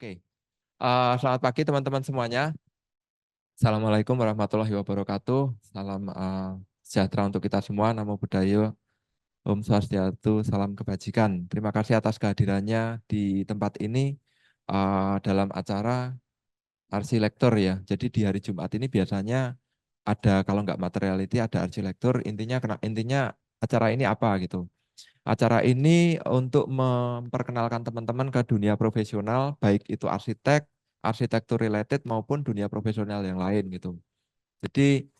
Oke, selamat pagi teman-teman semuanya. Assalamualaikum warahmatullahi wabarakatuh. Salam sejahtera untuk kita semua. Namo Buddhaya, Om Swastiastu, salam kebajikan. Terima kasih atas kehadirannya di tempat ini dalam acara Arsilektor ya. Jadi di hari Jumat ini biasanya ada, kalau nggak materiality, ada Arsilektor. Intinya acara ini apa gitu. Acara ini untuk memperkenalkan teman-teman ke dunia profesional, baik itu arsitek, arsitektur related maupun dunia profesional yang lain gitu. Jadi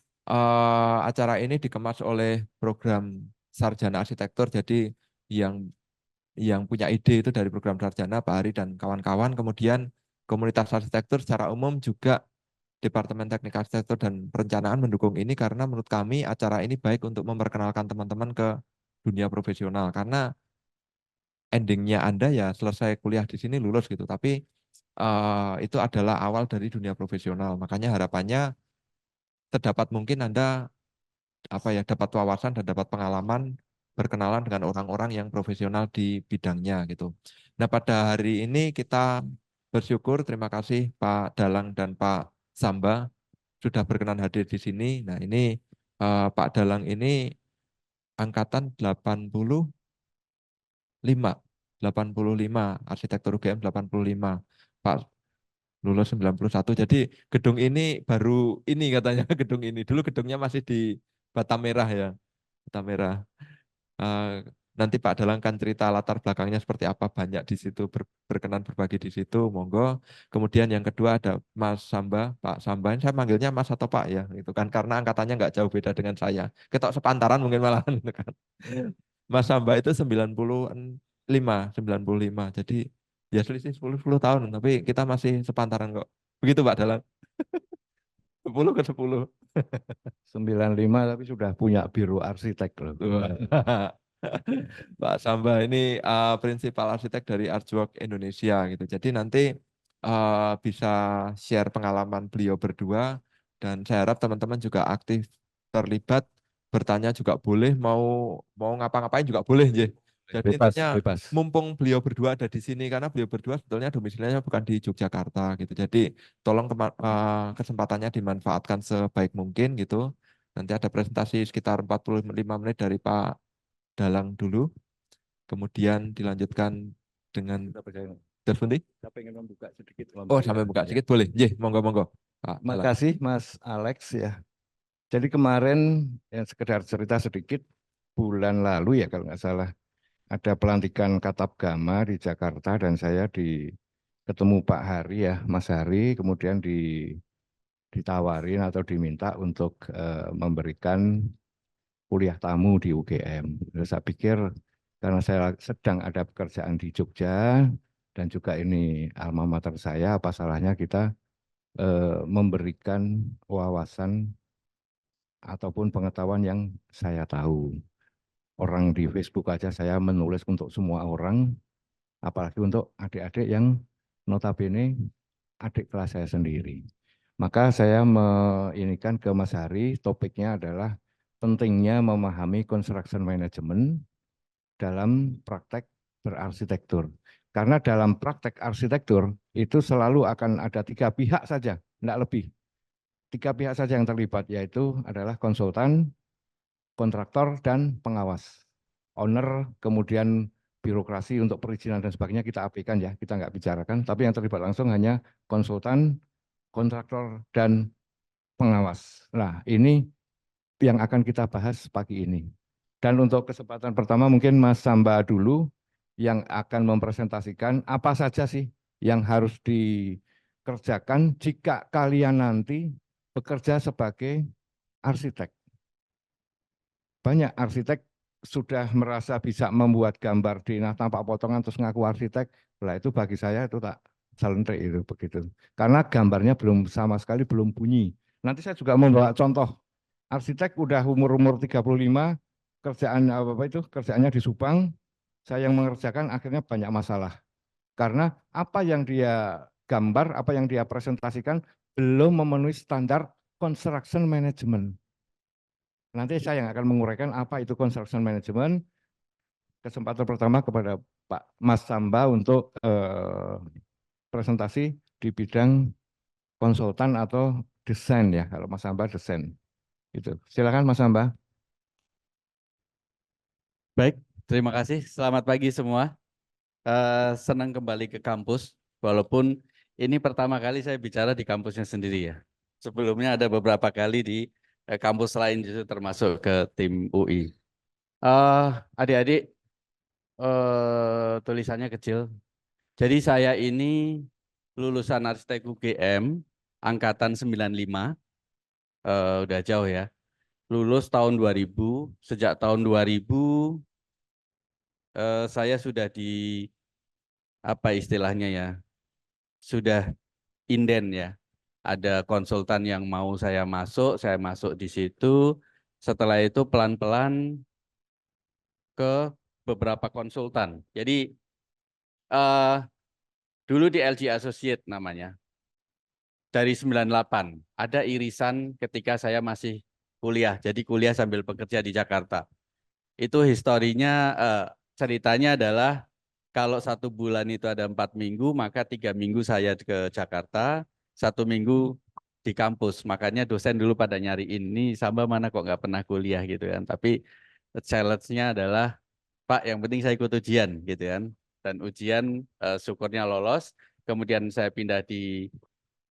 acara ini dikemas oleh program Sarjana Arsitektur. Jadi yang punya ide itu dari program Sarjana Pak Ari dan kawan-kawan. Kemudian komunitas arsitektur secara umum juga Departemen Teknik Arsitektur dan Perencanaan mendukung ini karena menurut kami acara ini baik untuk memperkenalkan teman-teman ke dunia profesional karena endingnya Anda ya selesai kuliah di sini lulus gitu. Tapi itu adalah awal dari dunia profesional. Makanya harapannya terdapat mungkin Anda dapat wawasan dan dapat pengalaman berkenalan dengan orang-orang yang profesional di bidangnya gitu. Nah, pada hari ini kita bersyukur, terima kasih Pak Dalang dan Pak Samba sudah berkenan hadir di sini. Nah, ini Pak Dalang ini angkatan 85, arsitektur UGM 85. Pak lulus 91. Jadi gedung ini baru ini katanya gedung ini. Dulu gedungnya masih di Bata Merah ya. Bata Merah. Eh, Nanti Pak Dalang kan cerita latar belakangnya seperti apa, banyak di situ berkenan berbagi di situ, monggo. Kemudian yang kedua ada Mas Samba, Pak Samba. Ini saya manggilnya Mas atau Pak ya, itu kan karena angkatannya nggak jauh beda dengan saya. Ketok sepantaran mungkin malahan gitu kan. Mas Samba itu 95. Jadi ya selisih 10 tahun, tapi kita masih sepantaran kok. Begitu Pak Dalang. 10 ke 10. 95 tapi sudah punya biro arsitek loh. Pak Samba ini prinsipal arsitek dari Artwork Indonesia gitu. Jadi nanti bisa share pengalaman beliau berdua dan saya harap teman-teman juga aktif terlibat, bertanya juga boleh, mau mau ngapa-ngapain juga boleh, Nje. Jadi Bebas, intinya bebas. mumpung beliau berdua ada di sini karena beliau berdua sebetulnya domisilinya bukan di Yogyakarta gitu. Jadi tolong kesempatannya dimanfaatkan sebaik mungkin gitu. Nanti ada presentasi sekitar 45 menit dari Pak Dalang dulu, kemudian dilanjutkan dengan Terfundi. Saya pengen membuka sedikit Oh, Mbak sampai buka ya. sedikit boleh. Jih, monggo monggo. Pak Dalang. Makasih Mas Alex ya. Jadi kemarin yang sekedar cerita sedikit, bulan lalu ya kalau nggak salah, ada pelantikan Katap Gama di Jakarta dan saya ketemu Pak Hari ya, Mas Hari, kemudian ditawarin atau diminta untuk memberikan kuliah tamu di UGM. Terus saya pikir karena saya sedang ada pekerjaan di Jogja dan juga ini alma mater saya, apa salahnya kita memberikan wawasan ataupun pengetahuan yang saya tahu. Orang di Facebook aja saya menulis untuk semua orang, apalagi untuk adik-adik yang notabene adik kelas saya sendiri. Maka saya meinikan ke Mas Hari, topiknya adalah pentingnya memahami construction management dalam praktek berarsitektur. Karena dalam praktek arsitektur itu selalu akan ada tiga pihak saja, tidak lebih. Tiga pihak saja yang terlibat, yaitu adalah konsultan, kontraktor, dan pengawas. Owner, kemudian birokrasi untuk perizinan dan sebagainya kita abaikan ya, kita nggak bicarakan. Tapi yang terlibat langsung hanya konsultan, kontraktor, dan pengawas. Nah, ini yang akan kita bahas pagi ini. Dan untuk kesempatan pertama mungkin Mas Samba dulu yang akan mempresentasikan apa saja sih yang harus dikerjakan jika kalian nanti bekerja sebagai arsitek. Banyak arsitek sudah merasa bisa membuat gambar di tampak potongan terus ngaku arsitek. Lah itu bagi saya itu tak salentrik itu begitu. Karena gambarnya belum sama sekali belum bunyi. Nanti saya juga membawa contoh arsitek udah umur-umur 35, kerjaan apa itu kerjaannya di Subang, saya yang mengerjakan akhirnya banyak masalah. Karena apa yang dia gambar, apa yang dia presentasikan belum memenuhi standar construction management. Nanti saya yang akan menguraikan apa itu construction management. Kesempatan pertama kepada Pak Mas Samba untuk presentasi di bidang konsultan atau desain ya. Kalau Mas Hamba desain. Gitu. Silakan Mas Hamba. Baik, terima kasih. Selamat pagi semua. Senang kembali ke kampus, walaupun ini pertama kali saya bicara di kampusnya sendiri ya. Sebelumnya ada beberapa kali di kampus lain justru termasuk ke tim UI. Adik-adik, tulisannya kecil. Jadi saya ini lulusan Arsitek UGM, angkatan 95, udah jauh ya. Lulus tahun 2000, sejak tahun 2000 saya sudah di apa istilahnya ya, sudah inden ya. Ada konsultan yang mau saya masuk di situ. Setelah itu pelan-pelan ke beberapa konsultan. Jadi eh, dulu di LG Associate namanya. Dari 98 ada irisan ketika saya masih kuliah. Jadi kuliah sambil bekerja di Jakarta. Itu historinya, ceritanya adalah kalau 1 bulan itu ada 4 minggu, maka 3 minggu saya ke Jakarta, 1 minggu di kampus. Makanya dosen dulu pada nyariin, ini Samba mana kok nggak pernah kuliah gitu kan. Tapi challenge-nya adalah, Pak yang penting saya ikut ujian gitu kan. Dan ujian syukurnya lolos. Kemudian saya pindah di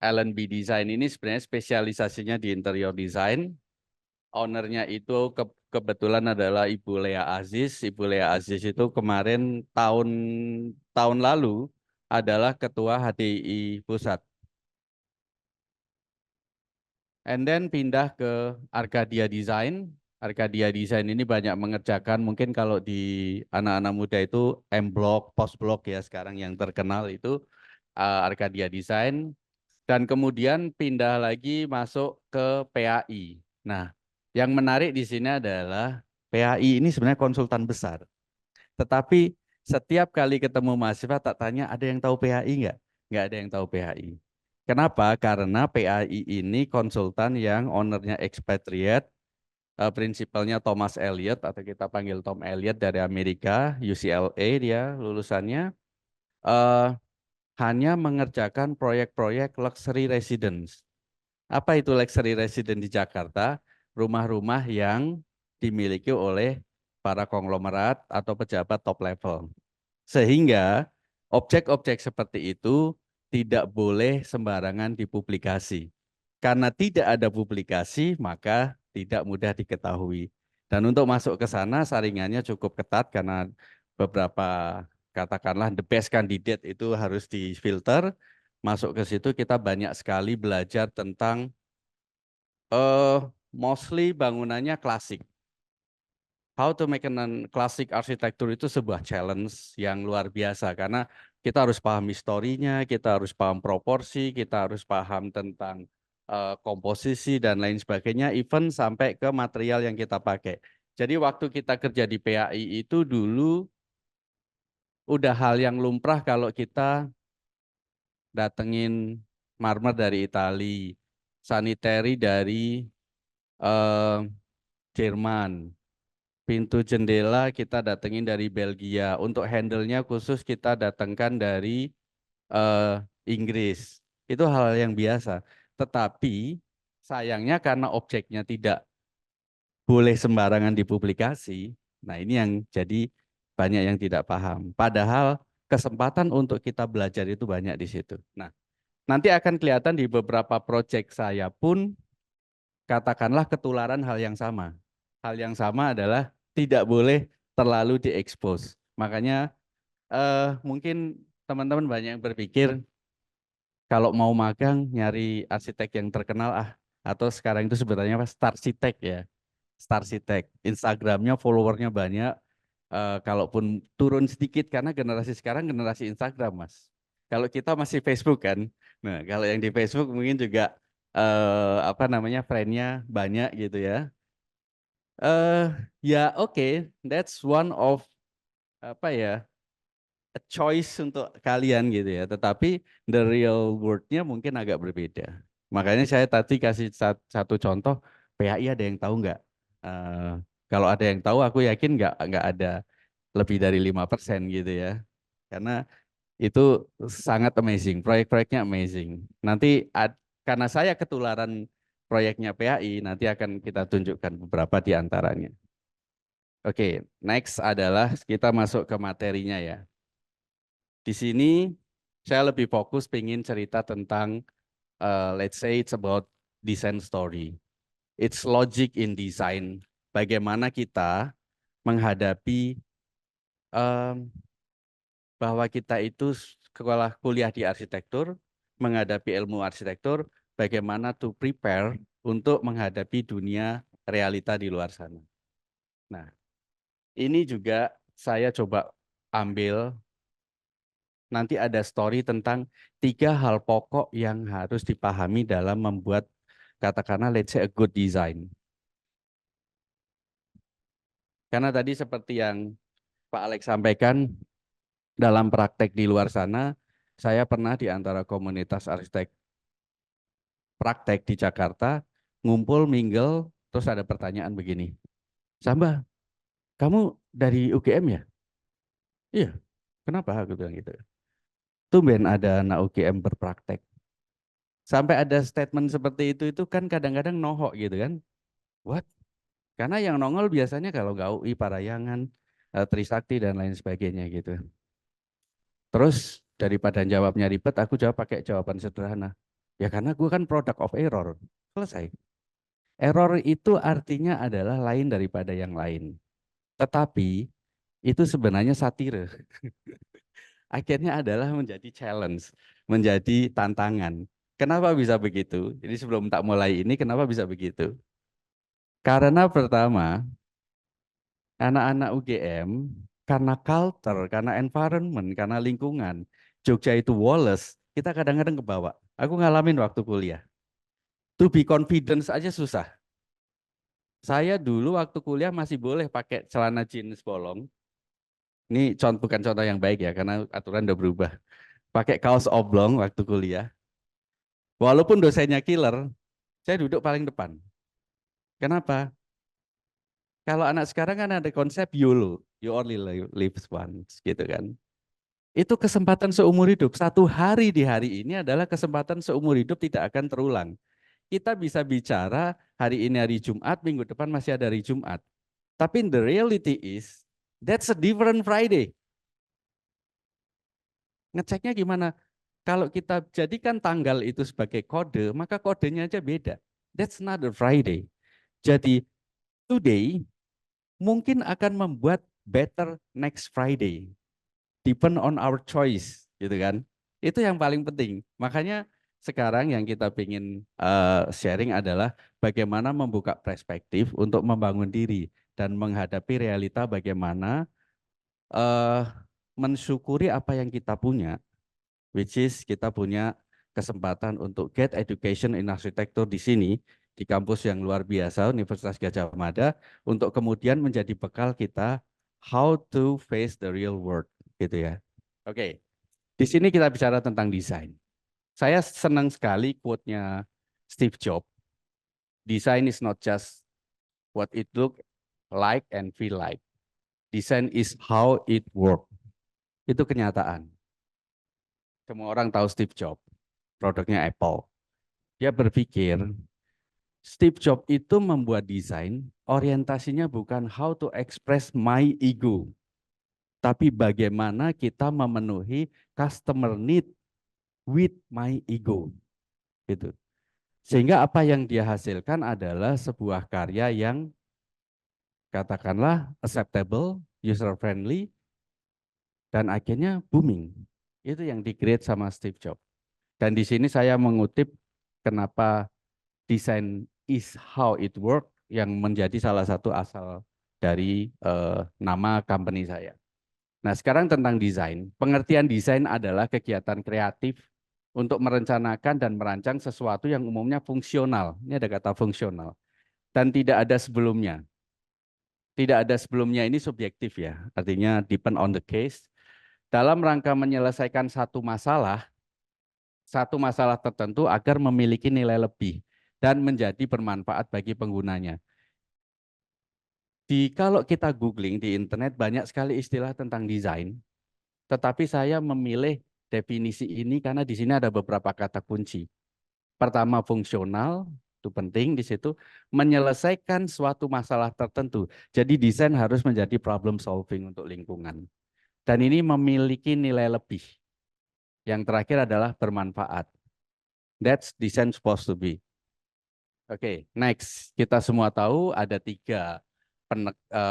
L&B Design ini sebenarnya spesialisasinya di interior design. Ownernya itu kebetulan adalah Ibu Lea Aziz. Ibu Lea Aziz itu kemarin tahun lalu adalah ketua HDI Pusat. And then pindah ke Arcadia Design. Arcadia Design ini banyak mengerjakan, mungkin kalau di anak-anak muda itu M-Block, Post-Block ya sekarang yang terkenal itu Arcadia Design. Dan kemudian pindah lagi masuk ke PAI. Nah, yang menarik di sini adalah PAI ini sebenarnya konsultan besar. Tetapi setiap kali ketemu mahasiswa tak tanya, ada yang tahu PAI nggak? Nggak ada yang tahu PAI. Kenapa? Karena PAI ini konsultan yang ownernya expatriate, prinsipalnya Thomas Elliot atau kita panggil Tom Elliot dari Amerika, UCLA dia lulusannya, eh, hanya mengerjakan proyek-proyek luxury residence. Apa itu luxury residence di Jakarta? Rumah-rumah yang dimiliki oleh para konglomerat atau pejabat top level. Sehingga objek-objek seperti itu tidak boleh sembarangan dipublikasi. Karena tidak ada publikasi, maka tidak mudah diketahui. Dan untuk masuk ke sana saringannya cukup ketat karena beberapa katakanlah the best candidate itu harus difilter. Masuk ke situ kita banyak sekali belajar tentang mostly bangunannya klasik. How to make an classic arsitektur itu sebuah challenge yang luar biasa karena kita harus paham historinya, kita harus paham proporsi, kita harus paham tentang komposisi dan lain sebagainya, even sampai ke material yang kita pakai. Jadi waktu kita kerja di PAI itu dulu udah hal yang lumrah kalau kita datengin marmer dari Italia, sanitary dari Jerman. Pintu jendela kita datengin dari Belgia. Untuk handle-nya khusus kita datangkan dari Inggris. Itu hal yang biasa. Tetapi sayangnya karena objeknya tidak boleh sembarangan dipublikasi, nah ini yang jadi banyak yang tidak paham. Padahal kesempatan untuk kita belajar itu banyak di situ. Nah, nanti akan kelihatan di beberapa proyek saya pun katakanlah ketularan hal yang sama. Hal yang sama adalah tidak boleh terlalu diekspos. Makanya mungkin teman-teman banyak yang berpikir kalau mau magang nyari arsitek yang terkenal atau sekarang itu sebenarnya apa? Starsitek ya. Starsitek. Instagramnya followernya banyak. Kalaupun turun sedikit karena generasi sekarang generasi Instagram Mas. Kalau kita masih Facebook kan. Nah kalau yang di Facebook mungkin juga apa namanya friend-nya banyak gitu ya. Ya oke, that's one of apa ya a choice untuk kalian gitu ya. Tetapi the real world-nya mungkin agak berbeda. Makanya saya tadi kasih satu contoh, PAI ada yang tahu nggak? Eh, Kalau ada yang tahu, aku yakin nggak ada lebih dari 5% gitu ya. Karena Itu sangat amazing, proyek-proyeknya amazing. Nanti karena saya ketularan proyeknya PAI, nanti akan kita tunjukkan beberapa di antaranya. Oke, next adalah kita masuk ke materinya ya. Di sini saya lebih fokus pengen cerita tentang, let's say it's about design story. It's logic in design. Bagaimana kita menghadapi bahwa kita itu sekolah kuliah di arsitektur, menghadapi ilmu arsitektur, bagaimana to prepare untuk menghadapi dunia realita di luar sana. Nah, ini juga saya coba ambil, nanti ada story tentang 3 hal pokok yang harus dipahami dalam membuat, katakanlah let's say a good design. Karena tadi seperti yang Pak Alex sampaikan, dalam praktek di luar sana, saya pernah di antara komunitas arsitek praktek di Jakarta, ngumpul, mingle, terus ada pertanyaan begini, Samba, kamu dari UGM ya? Iya, kenapa? Aku bilang gitu. Tumben ada anak UGM berpraktek. Sampai ada statement seperti itu kan kadang-kadang nohok gitu kan. What? Karena yang nongol biasanya kalau nggak UI, Parayangan, Trisakti, dan lain sebagainya gitu. Terus daripada jawabnya ribet, aku jawab pakai jawaban sederhana. Ya karena gue kan product of error. Selesai. Error itu artinya adalah lain daripada yang lain. Tetapi itu sebenarnya satire. Akhirnya adalah menjadi challenge, menjadi tantangan. Kenapa bisa begitu? Jadi sebelum tak mulai ini, kenapa bisa begitu? Karena pertama, anak-anak UGM, karena culture, karena environment, karena lingkungan, Jogja itu Wallace, kita kadang-kadang kebawa. Aku ngalamin waktu kuliah. To be confidence aja susah. Saya dulu waktu kuliah masih boleh pakai celana jeans bolong. Ini bukan contoh yang baik ya, karena aturan udah berubah. Pakai kaos oblong waktu kuliah. Walaupun dosennya killer, saya duduk paling depan. Kenapa? Kalau anak sekarang kan ada konsep YOLO, you only live once, gitu kan. Itu kesempatan seumur hidup. Satu hari di hari ini adalah kesempatan seumur hidup, tidak akan terulang. Kita bisa bicara hari ini hari Jumat, minggu depan masih ada hari Jumat. Tapi the reality is, that's a different Friday. Ngeceknya gimana? Kalau kita jadikan tanggal itu sebagai kode, maka kodenya aja beda. That's not a Friday. Jadi today mungkin akan membuat better next Friday. Depend on our choice, gitu kan? Itu yang paling penting. Makanya sekarang yang kita ingin sharing adalah bagaimana membuka perspektif untuk membangun diri dan menghadapi realita, bagaimana mensyukuri apa yang kita punya, which is kita punya kesempatan untuk get education in arsitektur di sini, di kampus yang luar biasa, Universitas Gadjah Mada, untuk kemudian menjadi bekal kita how to face the real world, gitu ya. Oke, di sini kita bicara tentang desain. Saya senang sekali quote-nya Steve Jobs, design is not just what it look like and feel like. Design is how it work. Itu kenyataan. Semua orang tahu Steve Jobs, produknya Apple. Dia berpikir, Steve Jobs itu membuat desain, orientasinya bukan how to express my ego, tapi bagaimana kita memenuhi customer need with my ego. Gitu. Sehingga apa yang dia hasilkan adalah sebuah karya yang katakanlah acceptable, user friendly, dan akhirnya booming. Itu yang di-create sama Steve Jobs. Dan di sini saya mengutip kenapa desain is how it work yang menjadi salah satu asal dari nama company saya. Nah, sekarang tentang desain. Pengertian desain adalah kegiatan kreatif untuk merencanakan dan merancang sesuatu yang umumnya fungsional. Ini ada kata fungsional. Dan tidak ada sebelumnya. Tidak ada sebelumnya ini subjektif ya. Artinya depend on the case. Dalam rangka menyelesaikan satu masalah tertentu agar memiliki nilai lebih dan menjadi bermanfaat bagi penggunanya. Kalau kita googling di internet banyak sekali istilah tentang desain, tetapi saya memilih definisi ini karena di sini ada beberapa kata kunci. Pertama, fungsional, itu penting di situ, menyelesaikan suatu masalah tertentu. Jadi desain harus menjadi problem solving untuk lingkungan. Dan ini memiliki nilai lebih. Yang terakhir adalah bermanfaat. That's design supposed to be. Oke, next. Kita semua tahu ada 3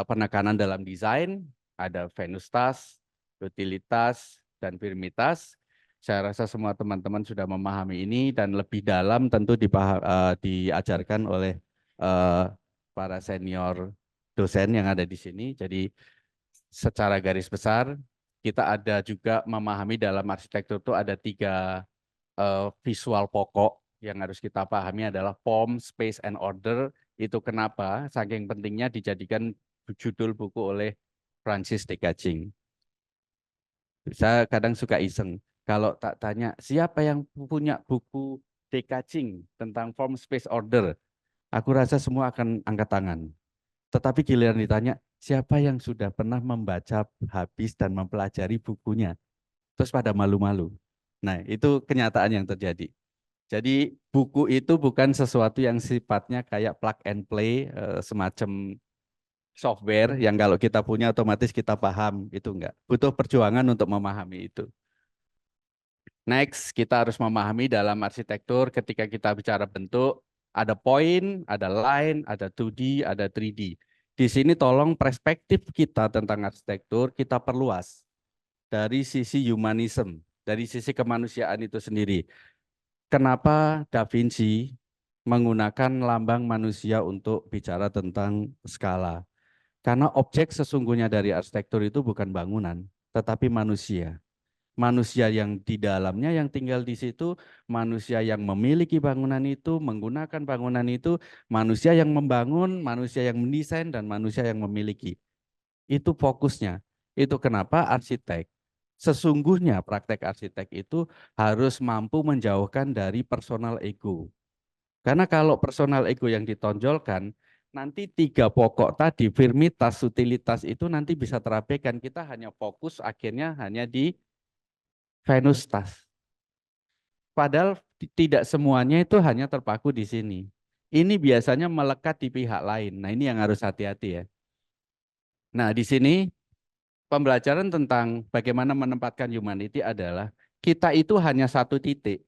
penekanan dalam desain. Ada venustas, utilitas, dan firmitas. Saya rasa semua teman-teman sudah memahami ini dan lebih dalam tentu diajarkan oleh para senior dosen yang ada di sini. Jadi secara garis besar kita ada juga memahami dalam arsitektur itu ada 3 visual pokok yang harus kita pahami adalah form, space, and order. Itu kenapa saking pentingnya dijadikan judul buku oleh Francis Dekaching. Saya kadang suka iseng. Kalau tak tanya, siapa yang punya buku Dekaching tentang form, space, order? Aku rasa semua akan angkat tangan. Tetapi giliran ditanya, siapa yang sudah pernah membaca habis dan mempelajari bukunya? Terus pada malu-malu. Nah, itu kenyataan yang terjadi. Jadi buku itu bukan sesuatu yang sifatnya kayak plug and play, semacam software yang kalau kita punya otomatis kita paham, itu enggak. Butuh perjuangan untuk memahami itu. Next, kita harus memahami dalam arsitektur ketika kita bicara bentuk, ada point, ada line, ada 2D, ada 3D. Di sini tolong perspektif kita tentang arsitektur kita perluas dari sisi humanism, dari sisi kemanusiaan itu sendiri. Kenapa Da Vinci menggunakan lambang manusia untuk bicara tentang skala? Karena objek sesungguhnya dari arsitektur itu bukan bangunan, tetapi manusia. Manusia yang di dalamnya yang tinggal di situ, manusia yang memiliki bangunan itu, menggunakan bangunan itu, manusia yang membangun, manusia yang mendesain, dan manusia yang memiliki. Itu fokusnya. Itu kenapa arsitek. Sesungguhnya praktek arsitek itu harus mampu menjauhkan dari personal ego. Karena kalau personal ego yang ditonjolkan, nanti 3 pokok tadi, firmitas, utilitas itu nanti bisa terabaikan. Kita hanya fokus akhirnya hanya di venustas. Padahal tidak semuanya itu hanya terpaku di sini. Ini biasanya melekat di pihak lain. Nah, ini yang harus hati-hati ya. Nah, di sini pembelajaran tentang bagaimana menempatkan humanity adalah kita itu hanya satu titik.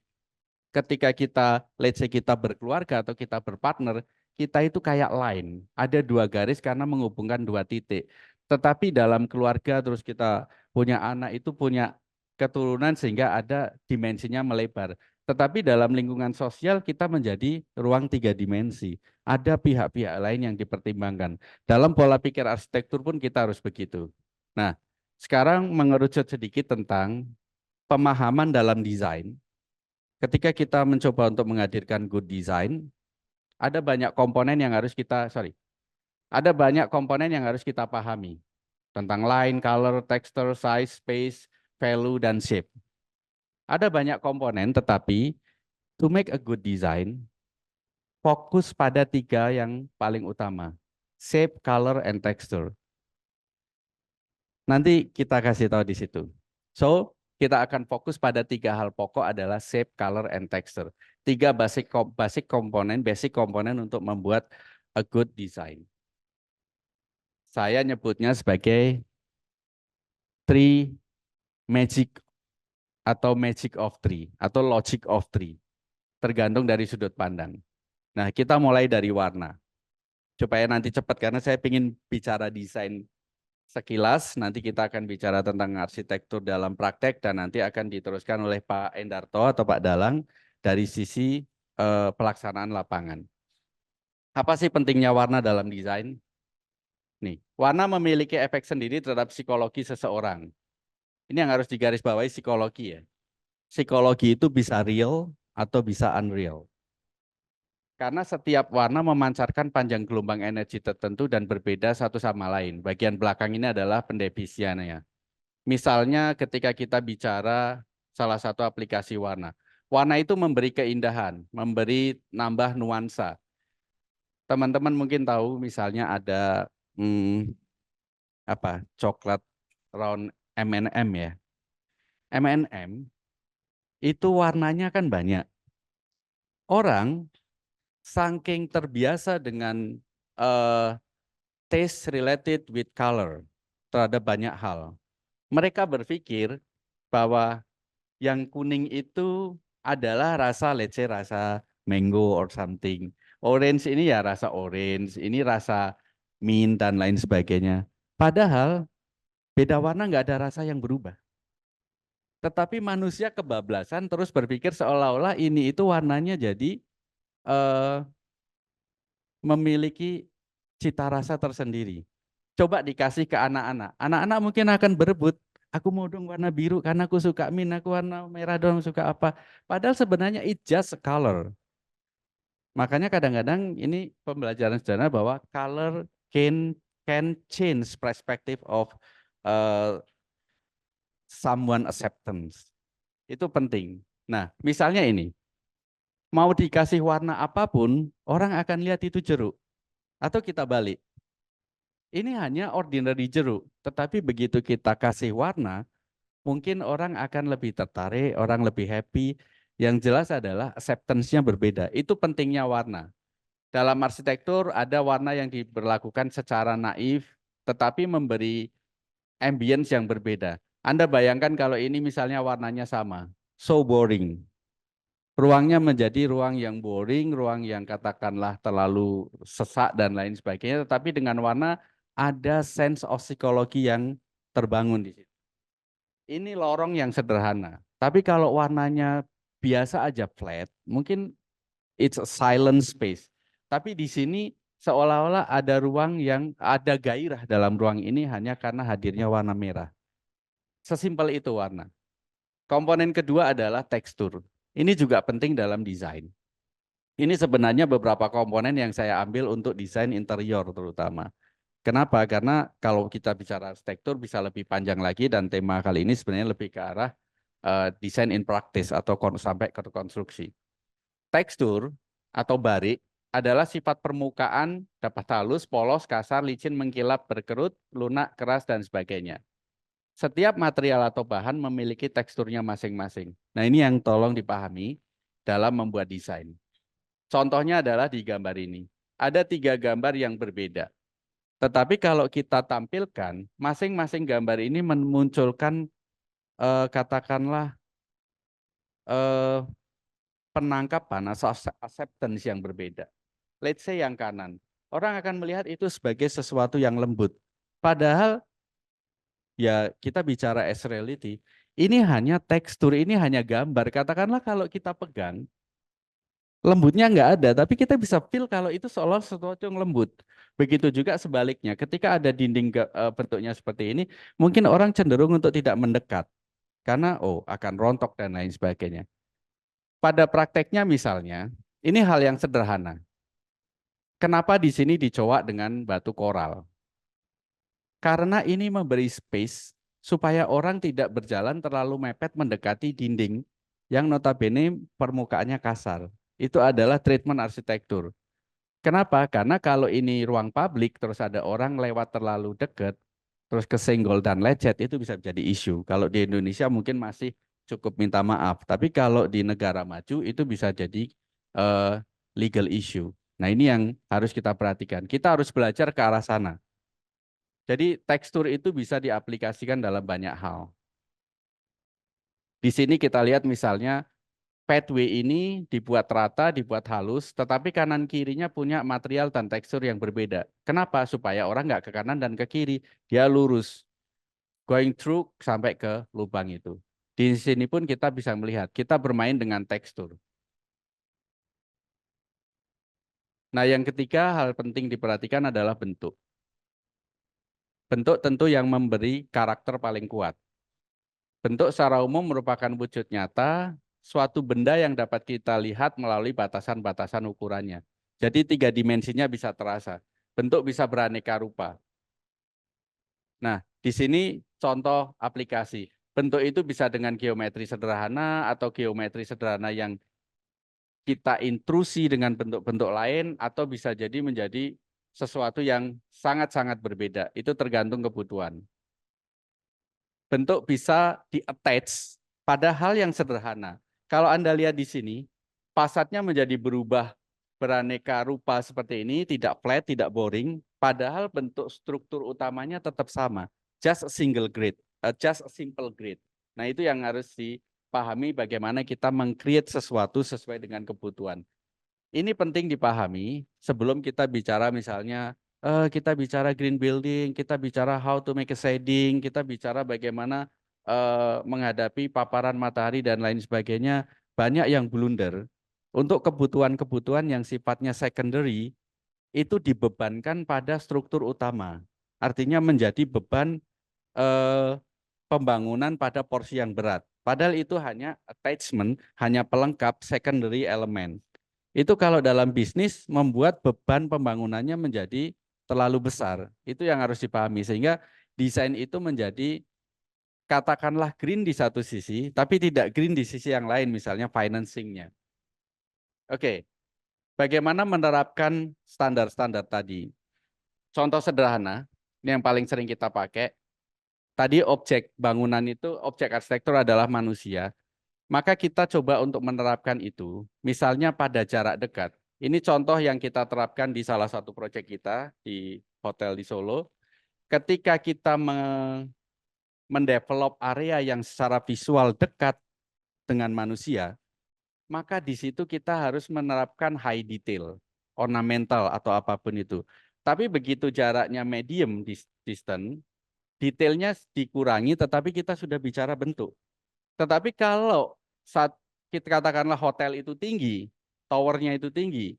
Ketika kita, let's say kita berkeluarga atau kita berpartner, kita itu kayak line. Ada 2 garis karena menghubungkan 2 titik. Tetapi dalam keluarga terus kita punya anak itu punya keturunan sehingga ada dimensinya melebar. Tetapi dalam lingkungan sosial kita menjadi ruang 3 dimensi. Ada pihak-pihak lain yang dipertimbangkan. Dalam pola pikir arsitektur pun kita harus begitu. Nah, sekarang mengerucut sedikit tentang pemahaman dalam desain. Ketika kita mencoba untuk menghadirkan good design, ada banyak komponen yang harus kita pahami tentang line, color, texture, size, space, value, dan shape. Ada banyak komponen, tetapi to make a good design, fokus pada 3 yang paling utama, shape, color, and texture. Nanti kita kasih tahu di situ. So, kita akan fokus pada 3 hal pokok adalah shape, color, and texture. 3 basic komponen untuk membuat a good design. Saya nyebutnya sebagai 3 magic atau magic of 3 atau logic of 3. Tergantung dari sudut pandang. Nah, kita mulai dari warna. Supaya nanti cepat karena saya ingin bicara desain sekilas, nanti kita akan bicara tentang arsitektur dalam praktek dan nanti akan diteruskan oleh Pak Endarto atau Pak Dalang dari sisi pelaksanaan lapangan. Apa sih pentingnya warna dalam desain? Nih, warna memiliki efek sendiri terhadap psikologi seseorang. Ini yang harus digarisbawahi psikologi ya. Psikologi itu bisa real atau bisa unreal. Karena setiap warna memancarkan panjang gelombang energi tertentu dan berbeda satu sama lain. Bagian belakang ini adalah pendefisiannya. Misalnya ketika kita bicara salah satu aplikasi warna. Warna itu memberi keindahan, memberi nambah nuansa. Teman-teman mungkin tahu misalnya ada coklat round M&M ya. M&M itu warnanya kan banyak. Orang saking terbiasa dengan taste related with color terhadap banyak hal. Mereka berpikir bahwa yang kuning itu adalah rasa, let's say rasa mango or something. Orange ini ya rasa orange, ini rasa mint dan lain sebagainya. Padahal beda warna nggak ada rasa yang berubah. Tetapi manusia kebablasan terus berpikir seolah-olah ini itu warnanya jadi memiliki cita rasa tersendiri. Coba dikasih ke anak-anak. Anak-anak mungkin akan berebut. Aku mau dong warna biru karena aku suka mint, aku warna merah dong suka apa. Padahal sebenarnya it's just a color. Makanya kadang-kadang ini pembelajaran sederhana bahwa color can change perspective of someone acceptance. Itu penting. Nah, misalnya ini, mau dikasih warna apapun, orang akan lihat itu jeruk. Atau kita balik. Ini hanya ordinary jeruk, tetapi begitu kita kasih warna, mungkin orang akan lebih tertarik, orang lebih happy. Yang jelas adalah acceptance-nya berbeda. Itu pentingnya warna. Dalam arsitektur ada warna yang diberlakukan secara naif, tetapi memberi ambience yang berbeda. Anda bayangkan kalau ini misalnya warnanya sama, so boring. Ruangnya menjadi ruang yang boring, ruang yang katakanlah terlalu sesak dan lain sebagainya, tetapi dengan warna ada sense of psikologi yang terbangun di situ. Ini lorong yang sederhana, tapi kalau warnanya biasa aja flat, mungkin it's a silent space. Tapi di sini seolah-olah ada ruang yang ada gairah dalam ruang ini hanya karena hadirnya warna merah. Sesimpel itu warna. Komponen kedua adalah tekstur. Ini juga penting dalam desain. Ini sebenarnya beberapa komponen yang saya ambil untuk desain interior terutama. Kenapa? Karena kalau kita bicara arsitektur bisa lebih panjang lagi dan tema kali ini sebenarnya lebih ke arah desain in practice atau sampai ke konstruksi. Tekstur atau barik adalah sifat permukaan dapat halus, polos, kasar, licin, mengkilap, berkerut, lunak, keras, dan sebagainya. Setiap material atau bahan memiliki teksturnya masing-masing. Nah, ini yang tolong dipahami dalam membuat desain. Contohnya adalah di gambar ini. Ada 3 gambar yang berbeda. Tetapi kalau kita tampilkan, masing-masing gambar ini memunculkan katakanlah penangkapan atau acceptance yang berbeda. Let's say yang kanan. Orang akan melihat itu sebagai sesuatu yang lembut. Padahal ya kita bicara as reality, ini hanya tekstur, ini hanya gambar. Katakanlah kalau kita pegang, lembutnya nggak ada, tapi kita bisa feel kalau itu seolah sesuatu yang lembut. Begitu juga sebaliknya, ketika ada dinding bentuknya seperti ini, mungkin orang cenderung untuk tidak mendekat. Karena akan rontok dan lain sebagainya. Pada prakteknya misalnya, ini hal yang sederhana. Kenapa di sini dicowak dengan batu koral? Karena ini memberi space supaya orang tidak berjalan terlalu mepet mendekati dinding yang notabene permukaannya kasar. Itu adalah treatment arsitektur. Kenapa? Karena kalau ini ruang publik terus ada orang lewat terlalu dekat, terus kesenggol dan lecet, itu bisa jadi isu. Kalau di Indonesia mungkin masih cukup minta maaf, tapi kalau di negara maju itu bisa jadi legal issue. Nah, ini yang harus kita perhatikan. Kita harus belajar ke arah sana. Jadi tekstur itu bisa diaplikasikan dalam banyak hal. Di sini kita lihat misalnya pathway ini dibuat rata, dibuat halus, tetapi kanan kirinya punya material dan tekstur yang berbeda. Kenapa? Supaya orang nggak ke kanan dan ke kiri, dia lurus, going through sampai ke lubang itu. Di sini pun kita bisa melihat, kita bermain dengan tekstur. Nah, yang ketiga hal penting diperhatikan adalah bentuk. Bentuk tentu yang memberi karakter paling kuat. Bentuk secara umum merupakan wujud nyata, suatu benda yang dapat kita lihat melalui batasan-batasan ukurannya. Jadi 3 dimensinya bisa terasa. Bentuk bisa beraneka rupa. Nah, di sini contoh aplikasi. Bentuk itu bisa dengan geometri sederhana atau geometri sederhana yang kita intrusi dengan bentuk-bentuk lain atau bisa jadi menjadi sesuatu yang sangat-sangat berbeda. Itu tergantung kebutuhan. Bentuk bisa di-attach pada hal yang sederhana. Kalau Anda lihat di sini, fasadnya menjadi berubah beraneka rupa seperti ini, tidak flat, tidak boring, padahal bentuk struktur utamanya tetap sama. Just a single grid, just a simple grid. Nah, itu yang harus dipahami bagaimana kita meng-create sesuatu sesuai dengan kebutuhan. Ini penting dipahami sebelum kita bicara misalnya kita bicara green building, kita bicara how to make a shading, kita bicara bagaimana menghadapi paparan matahari dan lain sebagainya. Banyak yang blunder. Untuk kebutuhan-kebutuhan yang sifatnya secondary itu dibebankan pada struktur utama. Artinya menjadi beban pembangunan pada porsi yang berat. Padahal itu hanya attachment, hanya pelengkap secondary element. Itu kalau dalam bisnis membuat beban pembangunannya menjadi terlalu besar. Itu yang harus dipahami. Sehingga desain itu menjadi katakanlah green di satu sisi, tapi tidak green di sisi yang lain, misalnya financing-nya. Oke, bagaimana menerapkan standar-standar tadi? Contoh sederhana, ini yang paling sering kita pakai. Tadi objek bangunan itu, objek arsitektur adalah manusia. Maka kita coba untuk menerapkan itu, misalnya pada jarak dekat. Ini contoh yang kita terapkan di salah satu proyek kita di hotel di Solo. Ketika kita mendevelop area yang secara visual dekat dengan manusia, maka di situ kita harus menerapkan high detail, ornamental atau apapun itu. Tapi begitu jaraknya medium distance, detailnya dikurangi, tetapi kita sudah bicara bentuk. Tetapi kalau saat kita katakanlah hotel itu tinggi, towernya itu tinggi,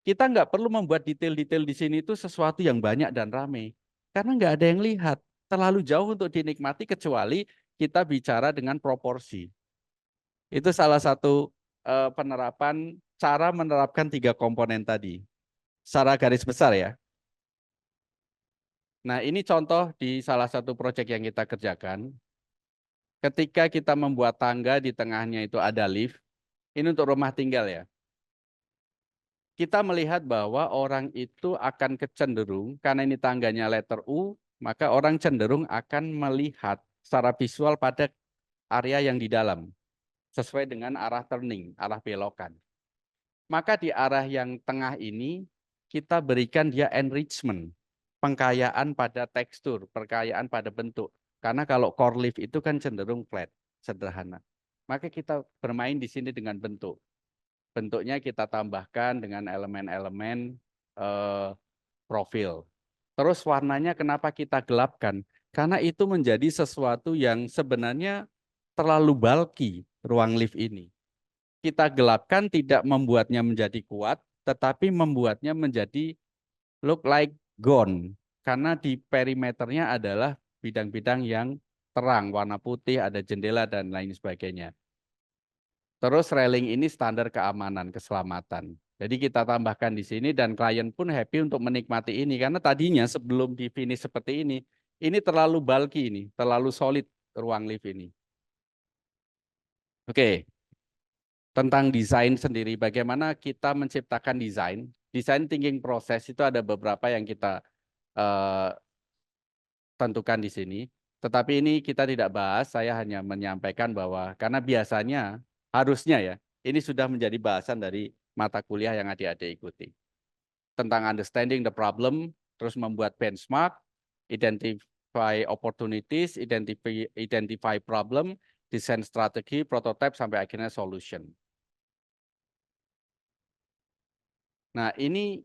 kita nggak perlu membuat detail-detail di sini itu sesuatu yang banyak dan ramai. Karena nggak ada yang lihat, terlalu jauh untuk dinikmati kecuali kita bicara dengan proporsi. Itu salah satu penerapan, cara menerapkan 3 komponen tadi. Secara garis besar ya. Nah ini contoh di salah satu proyek yang kita kerjakan. Ketika kita membuat tangga di tengahnya itu ada lift, ini untuk rumah tinggal ya. Kita melihat bahwa orang itu akan kecenderung, karena ini tangganya letter U, maka orang cenderung akan melihat secara visual pada area yang di dalam, sesuai dengan arah turning, arah belokan. Maka di arah yang tengah ini, kita berikan dia enrichment, pengkayaan pada tekstur, pengkayaan pada bentuk. Karena kalau core lift itu kan cenderung flat, sederhana. Maka kita bermain di sini dengan bentuk. Bentuknya kita tambahkan dengan elemen-elemen profil. Terus warnanya kenapa kita gelapkan? Karena itu menjadi sesuatu yang sebenarnya terlalu bulky ruang lift ini. Kita gelapkan tidak membuatnya menjadi kuat, tetapi membuatnya menjadi look like gone. Karena di perimeternya adalah bidang-bidang yang terang, warna putih, ada jendela, dan lain sebagainya. Terus railing ini standar keamanan, keselamatan. Jadi kita tambahkan di sini dan klien pun happy untuk menikmati ini. Karena tadinya sebelum di finish seperti ini terlalu bulky ini, terlalu solid ruang lift ini. Oke, tentang desain sendiri, bagaimana kita menciptakan desain. Desain thinking process itu ada beberapa yang kita tentukan di sini. Tetapi ini kita tidak bahas, saya hanya menyampaikan bahwa karena biasanya, harusnya ya, ini sudah menjadi bahasan dari mata kuliah yang adik-adik ikuti. Tentang understanding the problem, terus membuat benchmark, identify opportunities, identify problem, design strategi, prototype, sampai akhirnya solution. Nah ini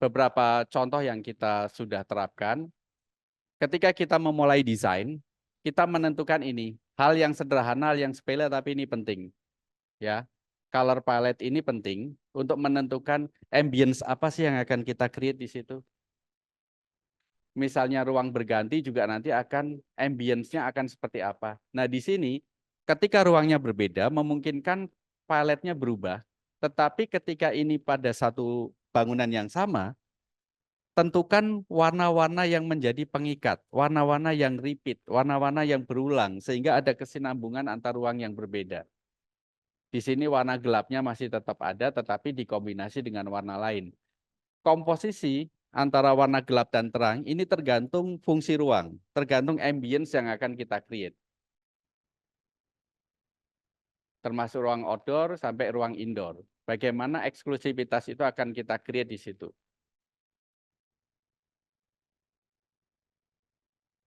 beberapa contoh yang kita sudah terapkan. Ketika kita memulai desain, kita menentukan ini, hal yang sederhana, hal yang sepele, tapi ini penting. Ya, color palette ini penting untuk menentukan ambience apa sih yang akan kita create di situ. Misalnya ruang berganti juga nanti akan ambience-nya akan seperti apa. Nah di sini, ketika ruangnya berbeda, memungkinkan palette-nya berubah. Tetapi ketika ini pada satu bangunan yang sama, tentukan warna-warna yang menjadi pengikat, warna-warna yang repeat, warna-warna yang berulang, sehingga ada kesinambungan antar ruang yang berbeda. Di sini warna gelapnya masih tetap ada, tetapi dikombinasi dengan warna lain. Komposisi antara warna gelap dan terang, ini tergantung fungsi ruang, tergantung ambience yang akan kita create. termasuk ruang outdoor sampai ruang indoor. Bagaimana eksklusivitas itu akan kita create di situ.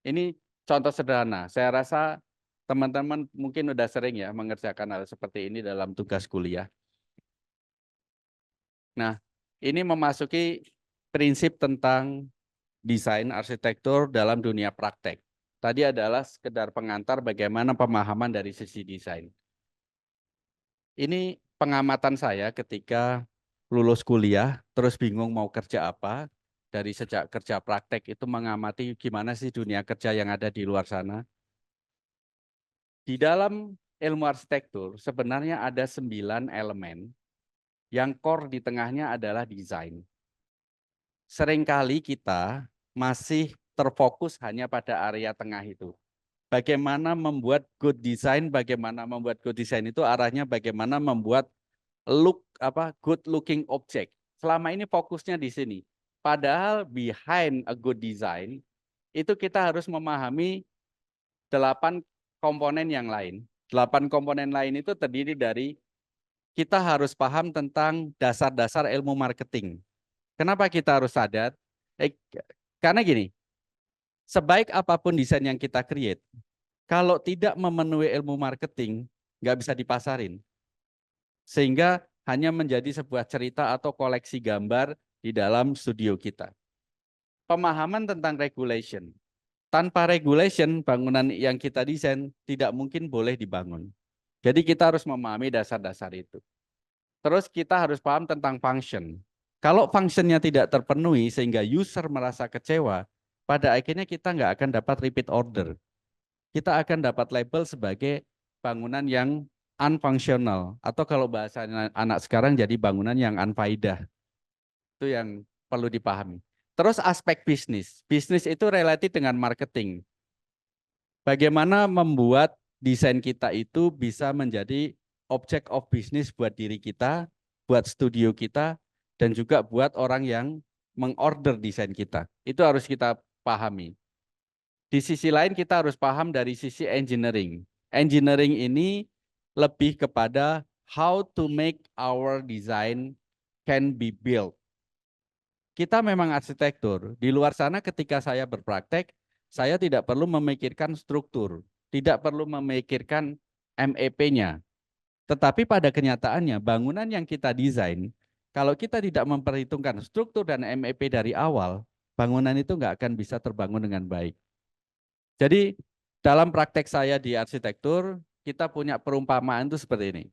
Ini contoh sederhana. Saya rasa teman-teman mungkin sudah sering ya mengerjakan hal seperti ini dalam tugas kuliah. Nah, ini memasuki prinsip tentang desain arsitektur dalam dunia praktek. Tadi adalah sekedar pengantar bagaimana pemahaman dari sisi desain. Ini pengamatan saya ketika lulus kuliah, terus bingung mau kerja apa. Dari sejak kerja praktek itu mengamati gimana sih dunia kerja yang ada di luar sana. Di dalam ilmu arsitektur sebenarnya ada 9 elemen yang core di tengahnya adalah desain. Seringkali kita masih terfokus hanya pada area tengah itu. Bagaimana membuat good design, bagaimana membuat good design itu arahnya bagaimana membuat good looking object. Selama ini fokusnya di sini. Padahal behind a good design itu kita harus memahami 8 komponen yang lain. 8 komponen lain itu terdiri dari kita harus paham tentang dasar-dasar ilmu marketing. Kenapa kita harus sadar? Karena gini, sebaik apapun desain yang kita create, kalau tidak memenuhi ilmu marketing, nggak bisa dipasarin. Sehingga hanya menjadi sebuah cerita atau koleksi gambar di dalam studio kita. Pemahaman tentang regulation. Tanpa regulation, bangunan yang kita desain tidak mungkin boleh dibangun. Jadi kita harus memahami dasar-dasar itu. Terus kita harus paham tentang function. Kalau functionnya tidak terpenuhi sehingga user merasa kecewa, pada akhirnya kita nggak akan dapat repeat order. Kita akan dapat label sebagai bangunan yang unfunctional. Atau kalau bahasa anak sekarang jadi bangunan yang unfaidah. Itu yang perlu dipahami. Terus aspek bisnis. Bisnis itu relatif dengan marketing. Bagaimana membuat desain kita itu bisa menjadi object of business buat diri kita, buat studio kita, dan juga buat orang yang mengorder desain kita. Itu harus kita pahami. Di sisi lain kita harus paham dari sisi engineering. Engineering ini lebih kepada how to make our design can be built. Kita memang arsitektur. Di luar sana ketika saya berpraktek, saya tidak perlu memikirkan struktur, tidak perlu memikirkan MEP-nya. Tetapi pada kenyataannya bangunan yang kita desain, kalau kita tidak memperhitungkan struktur dan MEP dari awal, bangunan itu nggak akan bisa terbangun dengan baik. Jadi dalam praktek saya di arsitektur, kita punya perumpamaan itu seperti ini.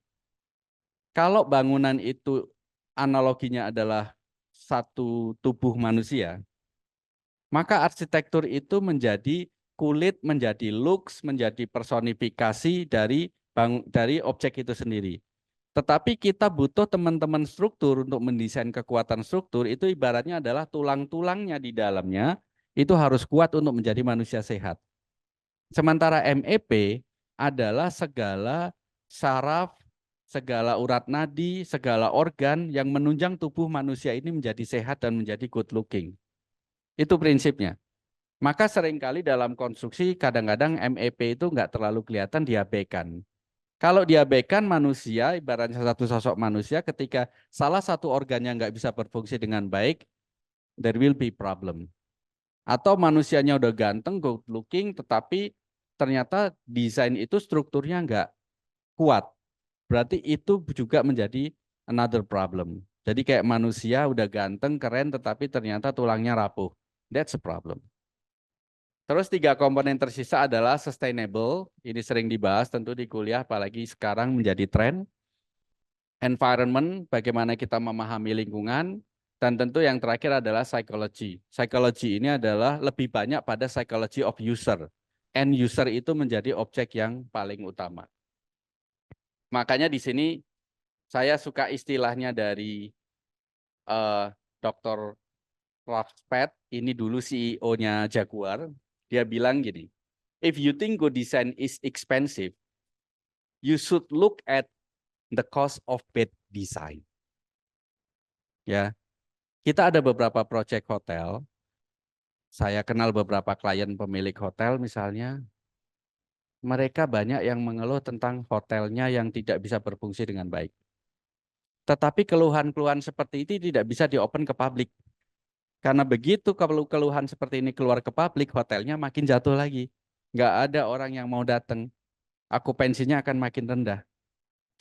Kalau bangunan itu analoginya adalah satu tubuh manusia, maka arsitektur itu menjadi kulit, menjadi looks, menjadi personifikasi dari objek itu sendiri. Tetapi kita butuh teman-teman struktur untuk mendesain kekuatan struktur, itu ibaratnya adalah tulang-tulangnya di dalamnya, itu harus kuat untuk menjadi manusia sehat. Sementara MEP adalah segala saraf, segala urat nadi, segala organ yang menunjang tubuh manusia ini menjadi sehat dan menjadi good looking. Itu prinsipnya. Maka seringkali dalam konstruksi kadang-kadang MEP itu nggak terlalu kelihatan, diabaikan. Kalau diabaikan manusia, ibaratnya satu sosok manusia, ketika salah satu organnya nggak bisa berfungsi dengan baik, there will be problem. Atau manusianya udah ganteng, good looking, tetapi ternyata desain itu strukturnya nggak kuat. Berarti itu juga menjadi another problem. Jadi kayak manusia udah ganteng, keren, tetapi ternyata tulangnya rapuh. That's a problem. Terus 3 komponen tersisa adalah sustainable, ini sering dibahas tentu di kuliah, apalagi sekarang menjadi tren. Environment, bagaimana kita memahami lingkungan, dan tentu yang terakhir adalah psychology. Psychology ini adalah lebih banyak pada psychology of user. End user itu menjadi objek yang paling utama. Makanya di sini saya suka istilahnya dari Dr. Ralph Specht, ini dulu CEO-nya Jaguar. Dia bilang gini, if you think good design is expensive, you should look at the cost of bad design. Ya, kita ada beberapa proyek hotel. Saya kenal beberapa klien pemilik hotel misalnya. mereka banyak yang mengeluh tentang hotelnya yang tidak bisa berfungsi dengan baik. Tetapi keluhan-keluhan seperti ini tidak bisa di-open ke publik. Karena begitu keluhan seperti ini keluar ke publik, hotelnya makin jatuh lagi. Nggak ada orang yang mau datang. Okupansinya akan makin rendah.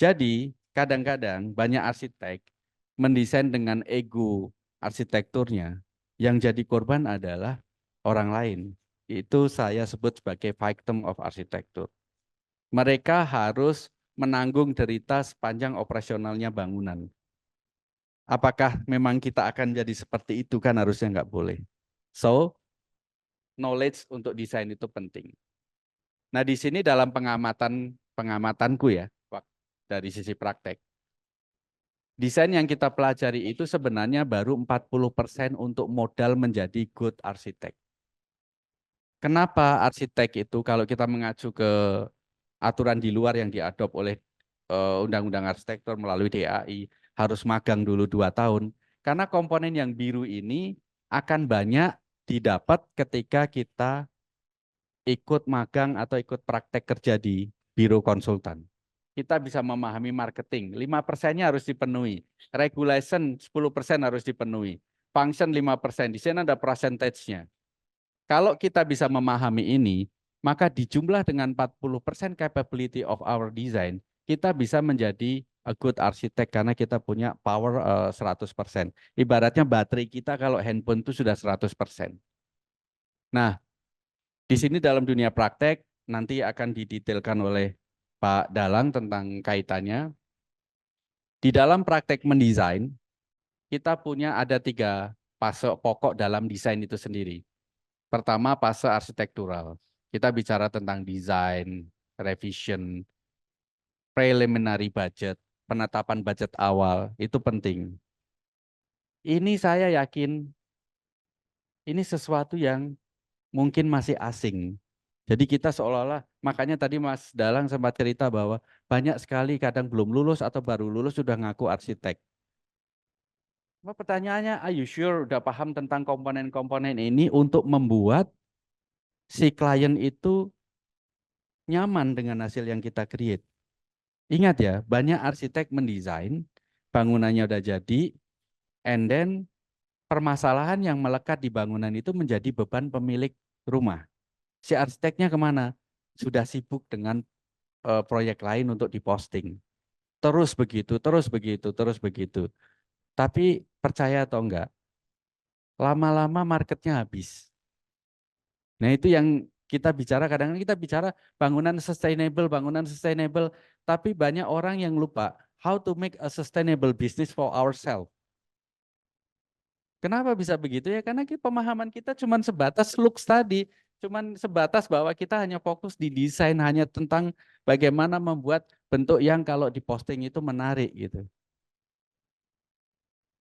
Jadi, kadang-kadang banyak arsitek mendesain dengan ego arsitekturnya. Yang jadi korban adalah orang lain. Itu saya sebut sebagai victim of arsitektur. Mereka harus menanggung derita sepanjang operasionalnya bangunan. Apakah memang kita akan jadi seperti itu? Kan harusnya nggak boleh. So, knowledge untuk desain itu penting. Nah, di sini dalam pengamatanku ya, dari sisi praktek, desain yang kita pelajari itu sebenarnya baru 40% untuk modal menjadi good architect. Kenapa arsitek itu kalau kita mengacu ke aturan di luar yang diadop oleh Undang-Undang Arsitektur melalui DAI harus magang dulu 2 tahun. Karena komponen yang biru ini akan banyak didapat ketika kita ikut magang atau ikut praktek kerja di biro konsultan. Kita bisa memahami marketing, 5%-nya harus dipenuhi. Regulation 10% harus dipenuhi. Function 5%, di sini ada percentage-nya. Kalau kita bisa memahami ini, maka dijumlah dengan 40% capability of our design, kita bisa menjadi a good architect karena kita punya power 100%. Ibaratnya baterai kita kalau handphone itu sudah 100%. Nah, di sini dalam dunia praktek nanti akan didetailkan oleh Pak Dalang tentang kaitannya. Di dalam praktek mendesain, kita punya ada 3 fase pokok dalam desain itu sendiri. Pertama, fase arsitektural. Kita bicara tentang desain, revision, preliminary budget, penetapan budget awal, itu penting. Ini saya yakin, ini sesuatu yang mungkin masih asing. Jadi kita seolah-olah, makanya tadi Mas Dalang sempat cerita bahwa banyak sekali kadang belum lulus atau baru lulus sudah ngaku arsitek. Pertanyaannya, are you sure udah paham tentang komponen-komponen ini untuk membuat si klien itu nyaman dengan hasil yang kita create. Ingat ya, banyak arsitek mendesain, bangunannya udah jadi, and then permasalahan yang melekat di bangunan itu menjadi beban pemilik rumah. Si arsiteknya kemana? Sudah sibuk dengan proyek lain untuk diposting. Terus begitu, terus begitu, terus begitu. Tapi percaya atau enggak, lama-lama marketnya habis. Nah itu yang kita bicara, kadang-kadang kita bicara bangunan sustainable, tapi banyak orang yang lupa how to make a sustainable business for ourselves. Kenapa bisa begitu ya? Karena pemahaman kita cuma sebatas looks tadi, cuma sebatas bahwa kita hanya fokus di desain, hanya tentang bagaimana membuat bentuk yang kalau diposting itu menarik gitu.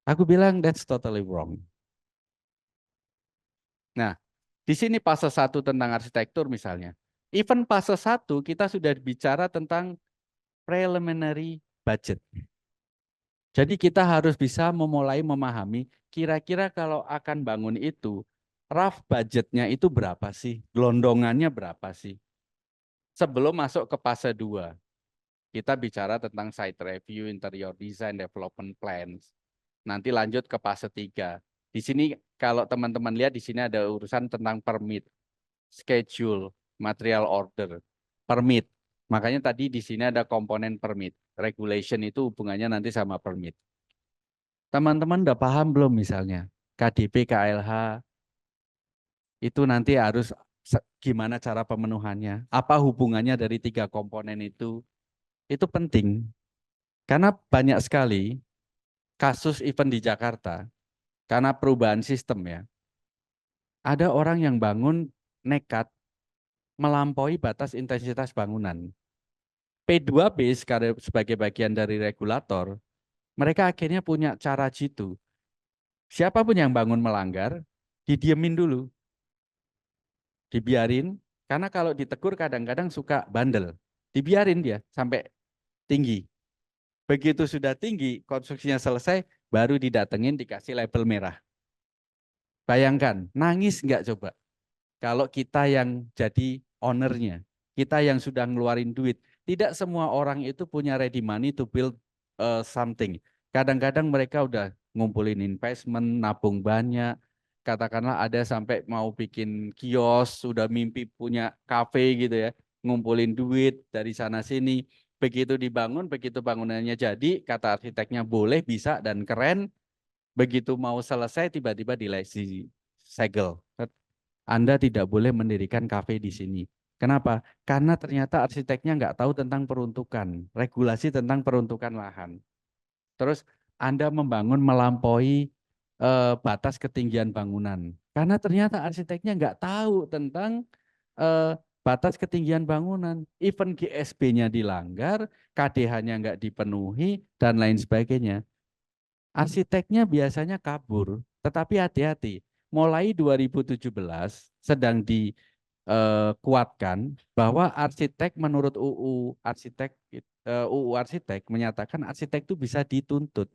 Aku bilang that's totally wrong. Nah, di sini fase 1 tentang arsitektur misalnya. Even fase 1 kita sudah bicara tentang preliminary budget. Jadi kita harus bisa memulai memahami kira-kira kalau akan bangun itu, rough budgetnya itu berapa sih? Gelondongannya berapa sih? Sebelum masuk ke fase 2, kita bicara tentang site review, interior design, development plans. Nanti lanjut ke fase 3. Di sini kalau teman-teman lihat di sini ada urusan tentang permit, schedule, material order, permit. Makanya tadi di sini ada komponen permit. Regulation itu hubungannya nanti sama permit. Teman-teman udah paham belum misalnya? KDP, KLH, itu nanti harus gimana cara pemenuhannya? Apa hubungannya dari 3 komponen itu? Itu penting. Karena banyak sekali kasus event di Jakarta, karena perubahan sistem ya, ada orang yang bangun nekat melampaui batas intensitas bangunan. P2B sebagai bagian dari regulator, mereka akhirnya punya cara jitu. Siapapun yang bangun melanggar, didiemin dulu. Dibiarin, karena kalau ditegur kadang-kadang suka bandel. Dibiarin dia sampai tinggi. Begitu sudah tinggi, konstruksinya selesai, baru didatengin dikasih label merah. Bayangkan, nangis nggak coba? Kalau kita yang jadi ownernya. kita yang sudah ngeluarin duit. Tidak semua orang itu punya ready money to build something. Kadang-kadang mereka udah ngumpulin investment, nabung banyak. Katakanlah ada sampai mau bikin kios, sudah mimpi punya kafe gitu ya, ngumpulin duit dari sana sini. Begitu dibangun, begitu bangunannya jadi, kata arsiteknya boleh, bisa, dan keren. Begitu mau selesai, tiba-tiba segel. Anda tidak boleh mendirikan kafe di sini. Kenapa? Karena ternyata arsiteknya nggak tahu tentang peruntukan, regulasi tentang peruntukan lahan. Terus Anda membangun melampaui batas ketinggian bangunan. Karena ternyata arsiteknya nggak tahu tentang batas ketinggian bangunan. Even GSB-nya dilanggar, KDH-nya nggak dipenuhi, dan lain sebagainya. Arsiteknya biasanya kabur, tetapi hati-hati. Mulai 2017 sedang dikuatkan bahwa arsitek menurut UU Arsitek menyatakan arsitek itu bisa dituntut,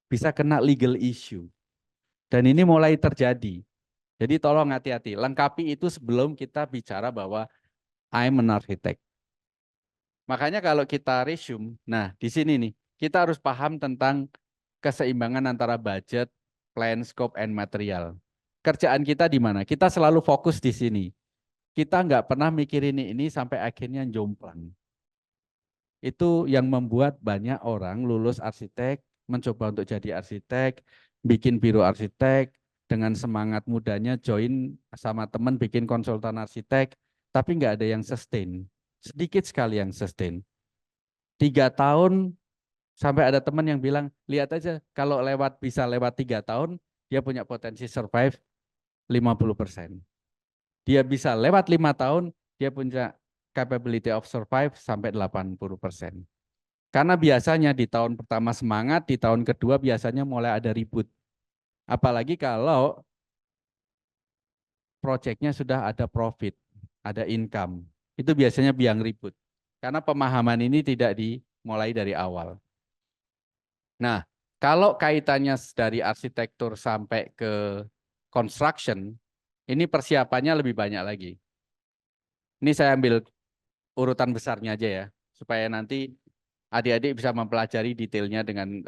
bisa kena legal issue. Dan ini mulai terjadi. Jadi tolong hati-hati, lengkapi itu sebelum kita bicara bahwa I'm an architect. Makanya kalau kita resume, nah di sini nih, kita harus paham tentang keseimbangan antara budget, plan, scope, and material. Kerjaan kita di mana? Kita selalu fokus di sini. Kita nggak pernah mikirin ini sampai akhirnya jomplang. Itu yang membuat banyak orang lulus arsitek, mencoba untuk jadi arsitek, bikin biro arsitek, dengan semangat mudanya join sama teman bikin konsultan arsitek, tapi nggak ada yang sustain. Sedikit sekali yang sustain. 3 tahun, sampai ada teman yang bilang, lihat aja kalau bisa lewat 3 tahun, dia punya potensi survive 50%. Dia bisa lewat 5 tahun, dia punya capability of survive sampai 80%. Karena biasanya di tahun pertama semangat, di tahun kedua biasanya mulai ada ribut. Apalagi kalau proyeknya sudah ada profit, ada income. Itu biasanya biang ribut. Karena pemahaman ini tidak dimulai dari awal. Nah, kalau kaitannya dari arsitektur sampai ke construction, ini persiapannya lebih banyak lagi. Ini saya ambil urutan besarnya aja ya, supaya nanti adik-adik bisa mempelajari detailnya dengan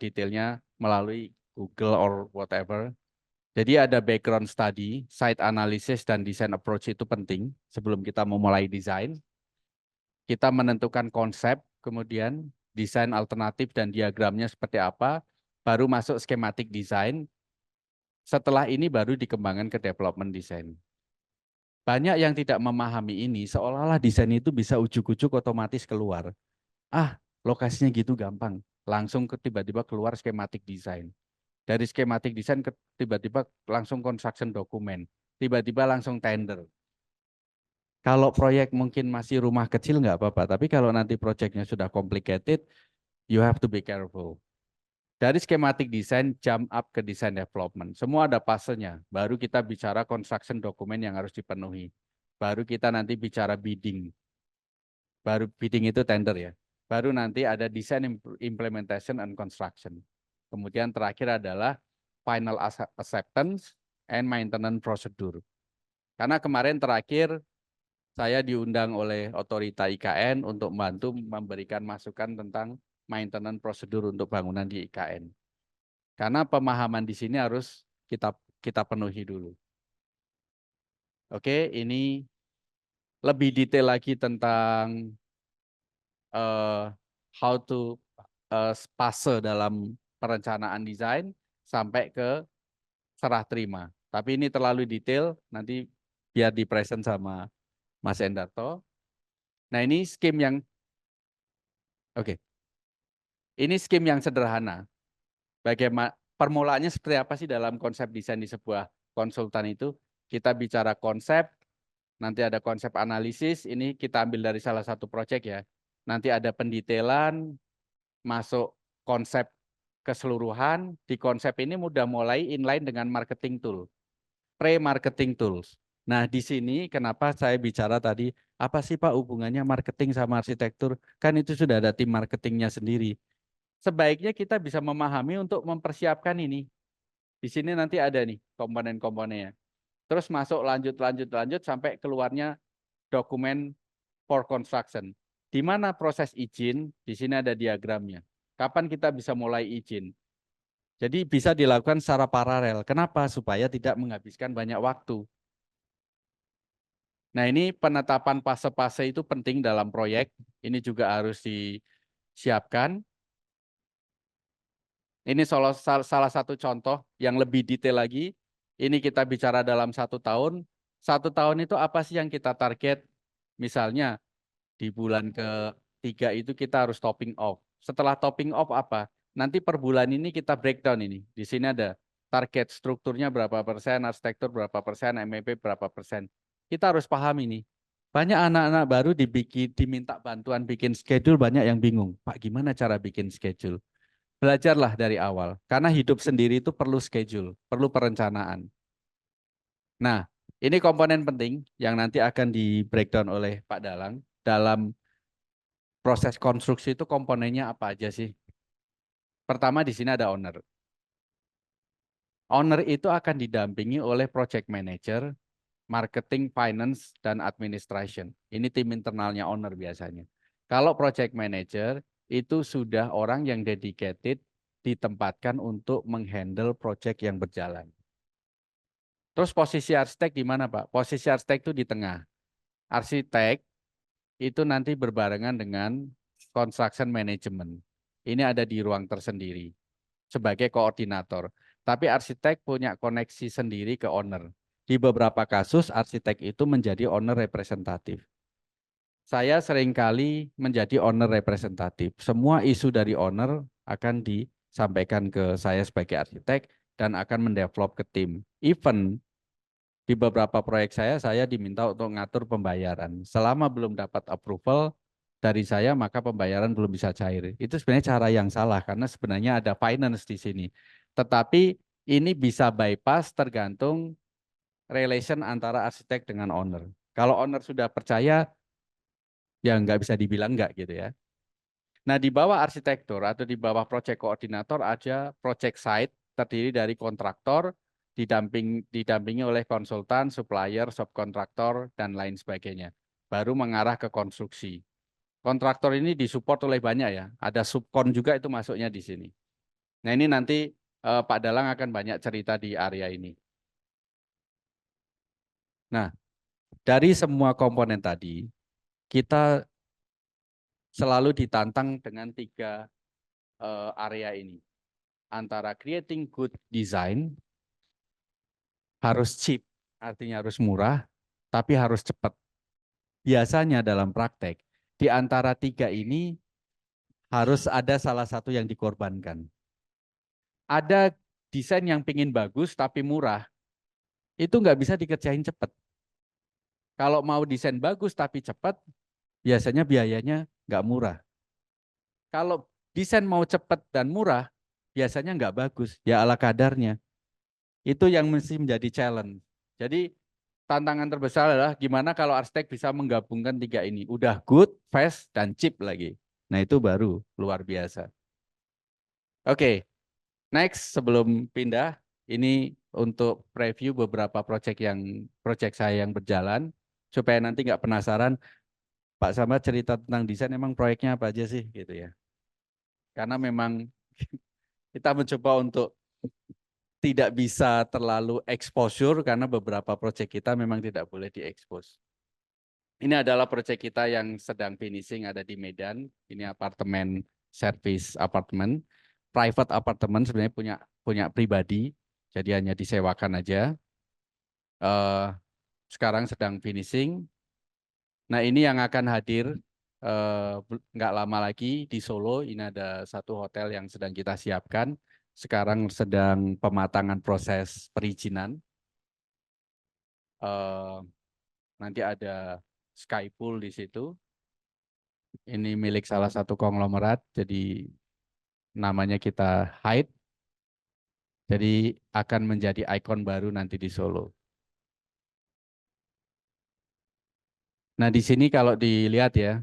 detailnya melalui Google or whatever. Jadi ada background study, site analysis, dan design approach itu penting sebelum kita memulai desain. Kita menentukan konsep, kemudian desain alternatif dan diagramnya seperti apa, baru masuk skematik desain. Setelah ini baru dikembangkan ke development design. Banyak yang tidak memahami ini, seolah-olah desain itu bisa ujuk-ujuk otomatis keluar. Lokasinya gitu gampang, langsung tiba-tiba keluar skematik desain. Dari skematik desain tiba-tiba langsung construction dokumen, tiba-tiba langsung tender. Kalau proyek mungkin masih rumah kecil nggak apa-apa, tapi kalau nanti proyeknya sudah complicated, you have to be careful. Dari skematik desain jump up ke design development, semua ada fasenya. Baru kita bicara construction dokumen yang harus dipenuhi. Baru kita nanti bicara bidding. Baru bidding itu tender ya. Baru nanti ada design implementation and construction. Kemudian terakhir adalah final acceptance and maintenance procedure. Karena kemarin terakhir saya diundang oleh otorita IKN untuk membantu memberikan masukan tentang maintenance prosedur untuk bangunan di IKN. Karena pemahaman di sini harus kita penuhi dulu. Oke, ini lebih detail lagi tentang how to fase dalam perencanaan desain sampai ke serah terima. Tapi ini terlalu detail, nanti biar di-present sama Mas Endarto. Nah ini skim yang, ini skim yang sederhana. Bagaimana permulaannya seperti apa sih dalam konsep desain di sebuah konsultan itu? Kita bicara konsep, nanti ada konsep analisis, ini kita ambil dari salah satu proyek ya. Nanti ada pendetailan, masuk konsep keseluruhan, di konsep ini mudah mulai inline dengan marketing tool, pre-marketing tools. Nah di sini kenapa saya bicara tadi, apa sih Pak hubungannya marketing sama arsitektur? Kan itu sudah ada tim marketingnya sendiri. Sebaiknya kita bisa memahami untuk mempersiapkan ini. Di sini nanti ada nih komponen-komponennya. Terus masuk lanjut sampai keluarnya dokumen for construction. Di mana proses izin? Di sini ada diagramnya. Kapan kita bisa mulai izin? Jadi bisa dilakukan secara paralel. Kenapa? Supaya tidak menghabiskan banyak waktu. Nah, ini penetapan fase-fase itu penting dalam proyek. Ini juga harus disiapkan. Ini salah satu contoh yang lebih detail lagi. Ini kita bicara dalam 1 tahun. 1 tahun itu apa sih yang kita target? Misalnya di bulan ke-3 itu kita harus topping off. Setelah topping off apa? Nanti per bulan ini kita breakdown ini. Di sini ada target strukturnya berapa persen, arsitektur berapa persen, MEP berapa persen. Kita harus paham ini. Banyak anak-anak baru diminta bantuan bikin schedule, banyak yang bingung. Pak, gimana cara bikin schedule? Belajarlah dari awal. Karena hidup sendiri itu perlu schedule, perlu perencanaan. Nah, ini komponen penting yang nanti akan di breakdown oleh Pak Dalang. Dalam proses konstruksi itu komponennya apa aja sih? Pertama di sini ada owner. Owner itu akan didampingi oleh project manager, marketing, finance, dan administration. Ini tim internalnya owner biasanya. Kalau project manager itu sudah orang yang dedicated ditempatkan untuk menghandle project yang berjalan. Terus posisi arsitek di mana, Pak? Posisi arsitek itu di tengah. Arsitek itu nanti berbarengan dengan construction management. Ini ada di ruang tersendiri sebagai koordinator. Tapi arsitek punya koneksi sendiri ke owner. Di beberapa kasus arsitek itu menjadi owner representatif. Saya seringkali menjadi owner representatif. Semua isu dari owner akan disampaikan ke saya sebagai arsitek dan akan mendevelop ke tim. Even di beberapa proyek saya diminta untuk ngatur pembayaran. Selama belum dapat approval dari saya, maka pembayaran belum bisa cair. Itu sebenarnya cara yang salah, karena sebenarnya ada finance di sini. Tetapi ini bisa bypass tergantung relation antara arsitek dengan owner. Kalau owner sudah percaya, ya nggak bisa dibilang nggak gitu ya. Nah, di bawah arsitektur atau di bawah project koordinator ada project site terdiri dari kontraktor, didampingi oleh konsultan, supplier, subkontraktor, dan lain sebagainya. Baru mengarah ke konstruksi. Kontraktor ini disupport oleh banyak ya. Ada subkon juga itu masuknya di sini. Nah, ini nanti Pak Dalang akan banyak cerita di area ini. Nah, dari semua komponen tadi, kita selalu ditantang dengan 3 area ini. Antara creating good design, harus cheap, artinya harus murah, tapi harus cepat. Biasanya dalam praktek, di antara 3 ini harus ada salah satu yang dikorbankan. Ada desain yang pingin bagus tapi murah, itu nggak bisa dikerjain cepat. Kalau mau desain bagus tapi cepat, biasanya biayanya nggak murah. Kalau desain mau cepat dan murah, biasanya nggak bagus, ya ala kadarnya. Itu yang mesti menjadi challenge. Jadi tantangan terbesar adalah gimana kalau arsitek bisa menggabungkan 3 ini. Udah good, fast, dan cheap lagi. Nah, itu baru luar biasa. Oke, next sebelum pindah, ini untuk preview beberapa proyek saya yang berjalan, supaya nanti nggak penasaran, Pak Samad cerita tentang desain, emang proyeknya apa aja sih gitu ya. Karena memang kita mencoba untuk tidak bisa terlalu exposure karena beberapa proyek kita memang tidak boleh diekspos. Ini adalah proyek kita yang sedang finishing, ada di Medan. Ini apartemen service apartemen, private apartemen, sebenarnya punya pribadi, jadi hanya disewakan aja. Sekarang sedang finishing. Nah, ini yang akan hadir nggak lama lagi di Solo. Ini ada satu hotel yang sedang kita siapkan. Sekarang sedang pematangan proses perizinan. Nanti ada sky pool di situ. Ini milik salah satu konglomerat, jadi namanya kita Hyde. Jadi akan menjadi ikon baru nanti di Solo. Nah, di sini kalau dilihat ya,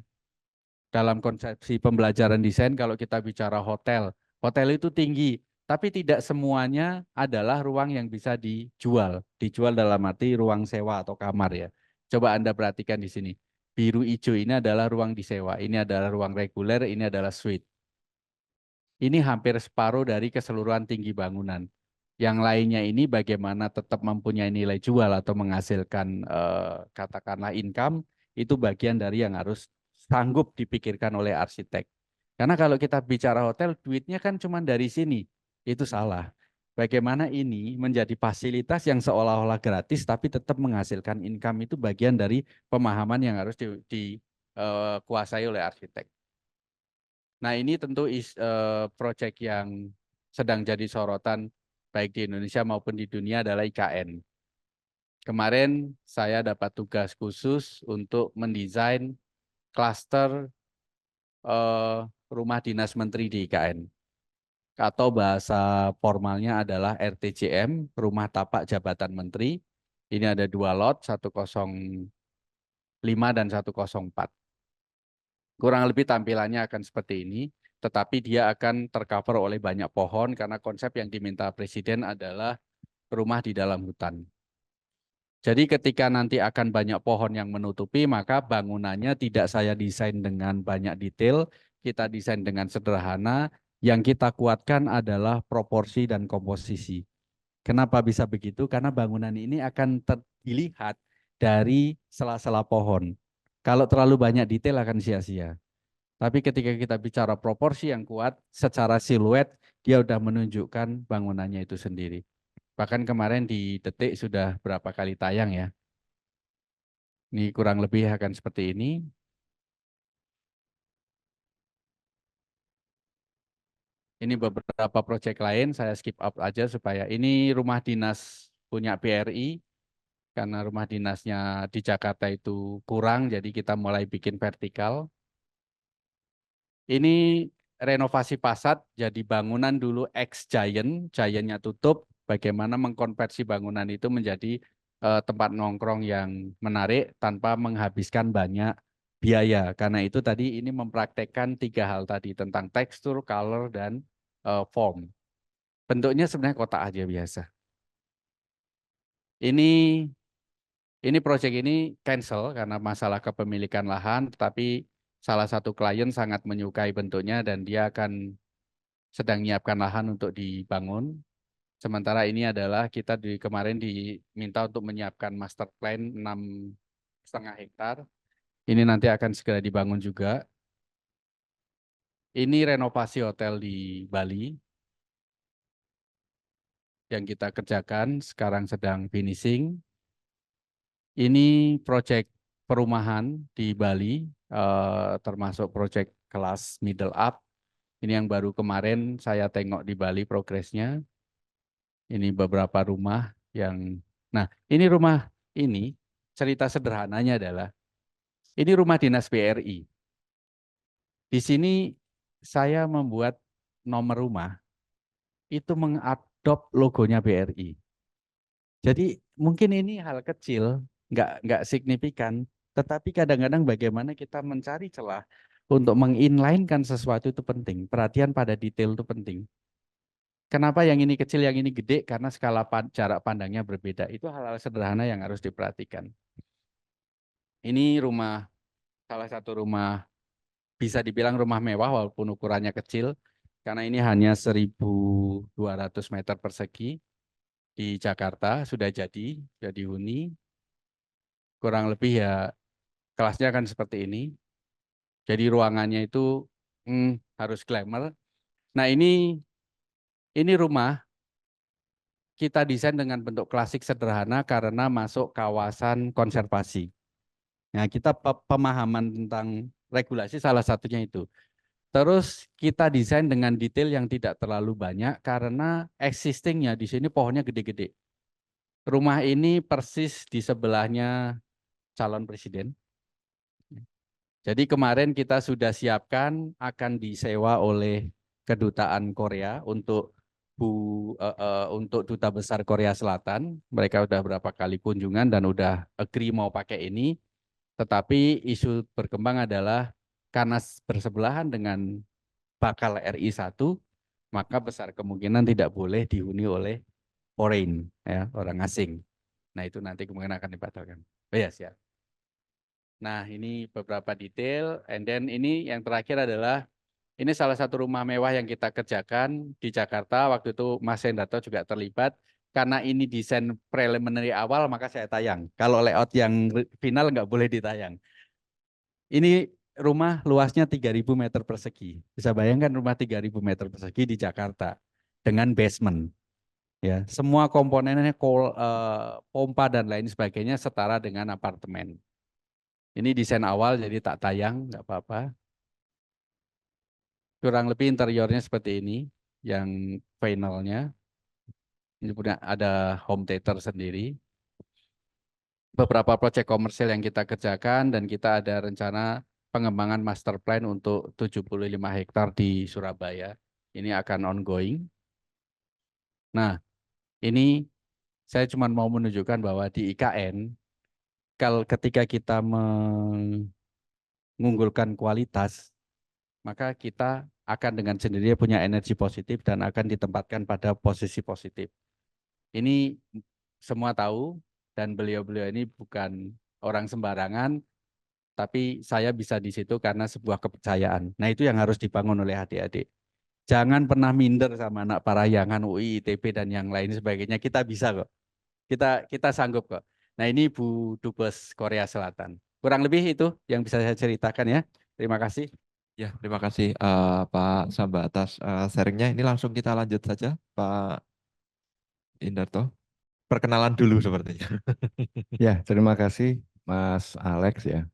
dalam konsepsi pembelajaran desain kalau kita bicara hotel, hotel itu tinggi, tapi tidak semuanya adalah ruang yang bisa dijual. Dijual dalam arti ruang sewa atau kamar ya. Coba Anda perhatikan di sini. Biru hijau ini adalah ruang disewa, ini adalah ruang reguler, ini adalah suite. Ini hampir separuh dari keseluruhan tinggi bangunan. Yang lainnya ini bagaimana tetap mempunyai nilai jual atau menghasilkan katakanlah income, itu bagian dari yang harus sanggup dipikirkan oleh arsitek. Karena kalau kita bicara hotel, duitnya kan cuma dari sini. Itu salah. Bagaimana ini menjadi fasilitas yang seolah-olah gratis tapi tetap menghasilkan income, itu bagian dari pemahaman yang harus dikuasai oleh arsitek. Nah, ini tentu proyek yang sedang jadi sorotan baik di Indonesia maupun di dunia adalah IKN. Kemarin saya dapat tugas khusus untuk mendesain klaster rumah dinas menteri di IKN. Atau bahasa formalnya adalah RTJM, Rumah Tapak Jabatan Menteri. Ini ada 2 lot, 105 dan 104. Kurang lebih tampilannya akan seperti ini, tetapi dia akan tercover oleh banyak pohon karena konsep yang diminta Presiden adalah rumah di dalam hutan. Jadi ketika nanti akan banyak pohon yang menutupi, maka bangunannya tidak saya desain dengan banyak detail, kita desain dengan sederhana, yang kita kuatkan adalah proporsi dan komposisi. Kenapa bisa begitu? Karena bangunan ini akan dilihat dari sela-sela pohon. Kalau terlalu banyak detail akan sia-sia. Tapi ketika kita bicara proporsi yang kuat, secara siluet, dia sudah menunjukkan bangunannya itu sendiri. Bahkan kemarin di Detik sudah berapa kali tayang ya. Ini kurang lebih akan seperti ini. Ini beberapa proyek lain, saya skip up aja supaya ini rumah dinas punya BRI. Karena rumah dinasnya di Jakarta itu kurang, jadi kita mulai bikin vertikal. Ini renovasi Passat, jadi bangunan dulu ex-Giant, Giant-nya tutup, bagaimana mengkonversi bangunan itu menjadi tempat nongkrong yang menarik tanpa menghabiskan banyak biaya. Karena itu tadi ini mempraktekkan 3 hal tadi tentang tekstur, color, dan form. Bentuknya sebenarnya kotak aja biasa. Ini proyek ini cancel karena masalah kepemilikan lahan, tetapi salah satu klien sangat menyukai bentuknya dan dia akan sedang menyiapkan lahan untuk dibangun. Sementara ini adalah kita kemarin diminta untuk menyiapkan master plan 6,5 hektar. Ini nanti akan segera dibangun juga. Ini renovasi hotel di Bali yang kita kerjakan, sekarang sedang finishing. Ini proyek perumahan di Bali, termasuk proyek kelas middle up. Ini yang baru kemarin saya tengok di Bali progresnya. Ini beberapa rumah yang, nah ini rumah ini, cerita sederhananya adalah, ini rumah dinas BRI. Di sini saya membuat nomor rumah, itu mengadop logonya BRI. Jadi mungkin ini hal kecil, nggak signifikan, tetapi kadang-kadang bagaimana kita mencari celah untuk menginline-kan sesuatu itu penting. Perhatian pada detail itu penting. Kenapa yang ini kecil, yang ini gede? Karena skala jarak pandangnya berbeda. Itu hal-hal sederhana yang harus diperhatikan. Ini rumah, salah satu rumah, bisa dibilang rumah mewah walaupun ukurannya kecil, karena ini hanya 1.200 meter persegi. Di Jakarta sudah jadi huni. Kurang lebih ya kelasnya akan seperti ini. Jadi ruangannya itu harus glamour. Nah ini rumah kita desain dengan bentuk klasik sederhana karena masuk kawasan konservasi. Nah kita pemahaman tentang regulasi salah satunya itu. Terus kita desain dengan detail yang tidak terlalu banyak karena existingnya di sini pohonnya gede-gede. Rumah ini persis di sebelahnya calon presiden. Jadi kemarin kita sudah siapkan akan disewa oleh kedutaan Korea untuk untuk Duta Besar Korea Selatan. Mereka udah berapa kali kunjungan dan udah agree mau pakai ini. Tetapi isu berkembang adalah karena bersebelahan dengan bakal RI 1, maka besar kemungkinan tidak boleh dihuni oleh foreign, ya, orang asing. Nah itu nanti kemungkinan akan dibatalkan. Oh ya siap. Nah, ini beberapa detail. And then ini yang terakhir adalah ini salah satu rumah mewah yang kita kerjakan di Jakarta. Waktu itu Mas Hendarto juga terlibat. Karena ini desain preliminary awal, maka saya tayang. Kalau layout yang final nggak boleh ditayang. Ini rumah luasnya 3.000 meter persegi. Bisa bayangkan rumah 3.000 meter persegi di Jakarta dengan basement. Ya, semua komponennya pompa dan lain sebagainya setara dengan apartemen. Ini desain awal jadi tak tayang, nggak apa-apa. Kurang lebih interiornya seperti ini, yang finalnya. Ini punya ada home theater sendiri. Beberapa proyek komersil yang kita kerjakan dan kita ada rencana pengembangan master plan untuk 75 hektar di Surabaya. Ini akan ongoing. Nah, ini saya cuma mau menunjukkan bahwa di IKN, kalau ketika kita mengunggulkan kualitas, maka kita akan dengan sendirinya punya energi positif dan akan ditempatkan pada posisi positif. Ini semua tahu dan beliau-beliau ini bukan orang sembarangan, tapi saya bisa di situ karena sebuah kepercayaan. Nah, itu yang harus dibangun oleh adik-adik. Jangan pernah minder sama anak parahyangan UI, ITB dan yang lain sebagainya. Kita bisa kok. Kita sanggup kok. Nah, ini Bu Dubes Korea Selatan. Kurang lebih itu yang bisa saya ceritakan ya. Terima kasih. Ya, terima kasih Pak Samba atas sharingnya. Ini langsung kita lanjut saja, Pak Indarto. Perkenalan dulu sepertinya. Ya, terima kasih Mas Alex ya.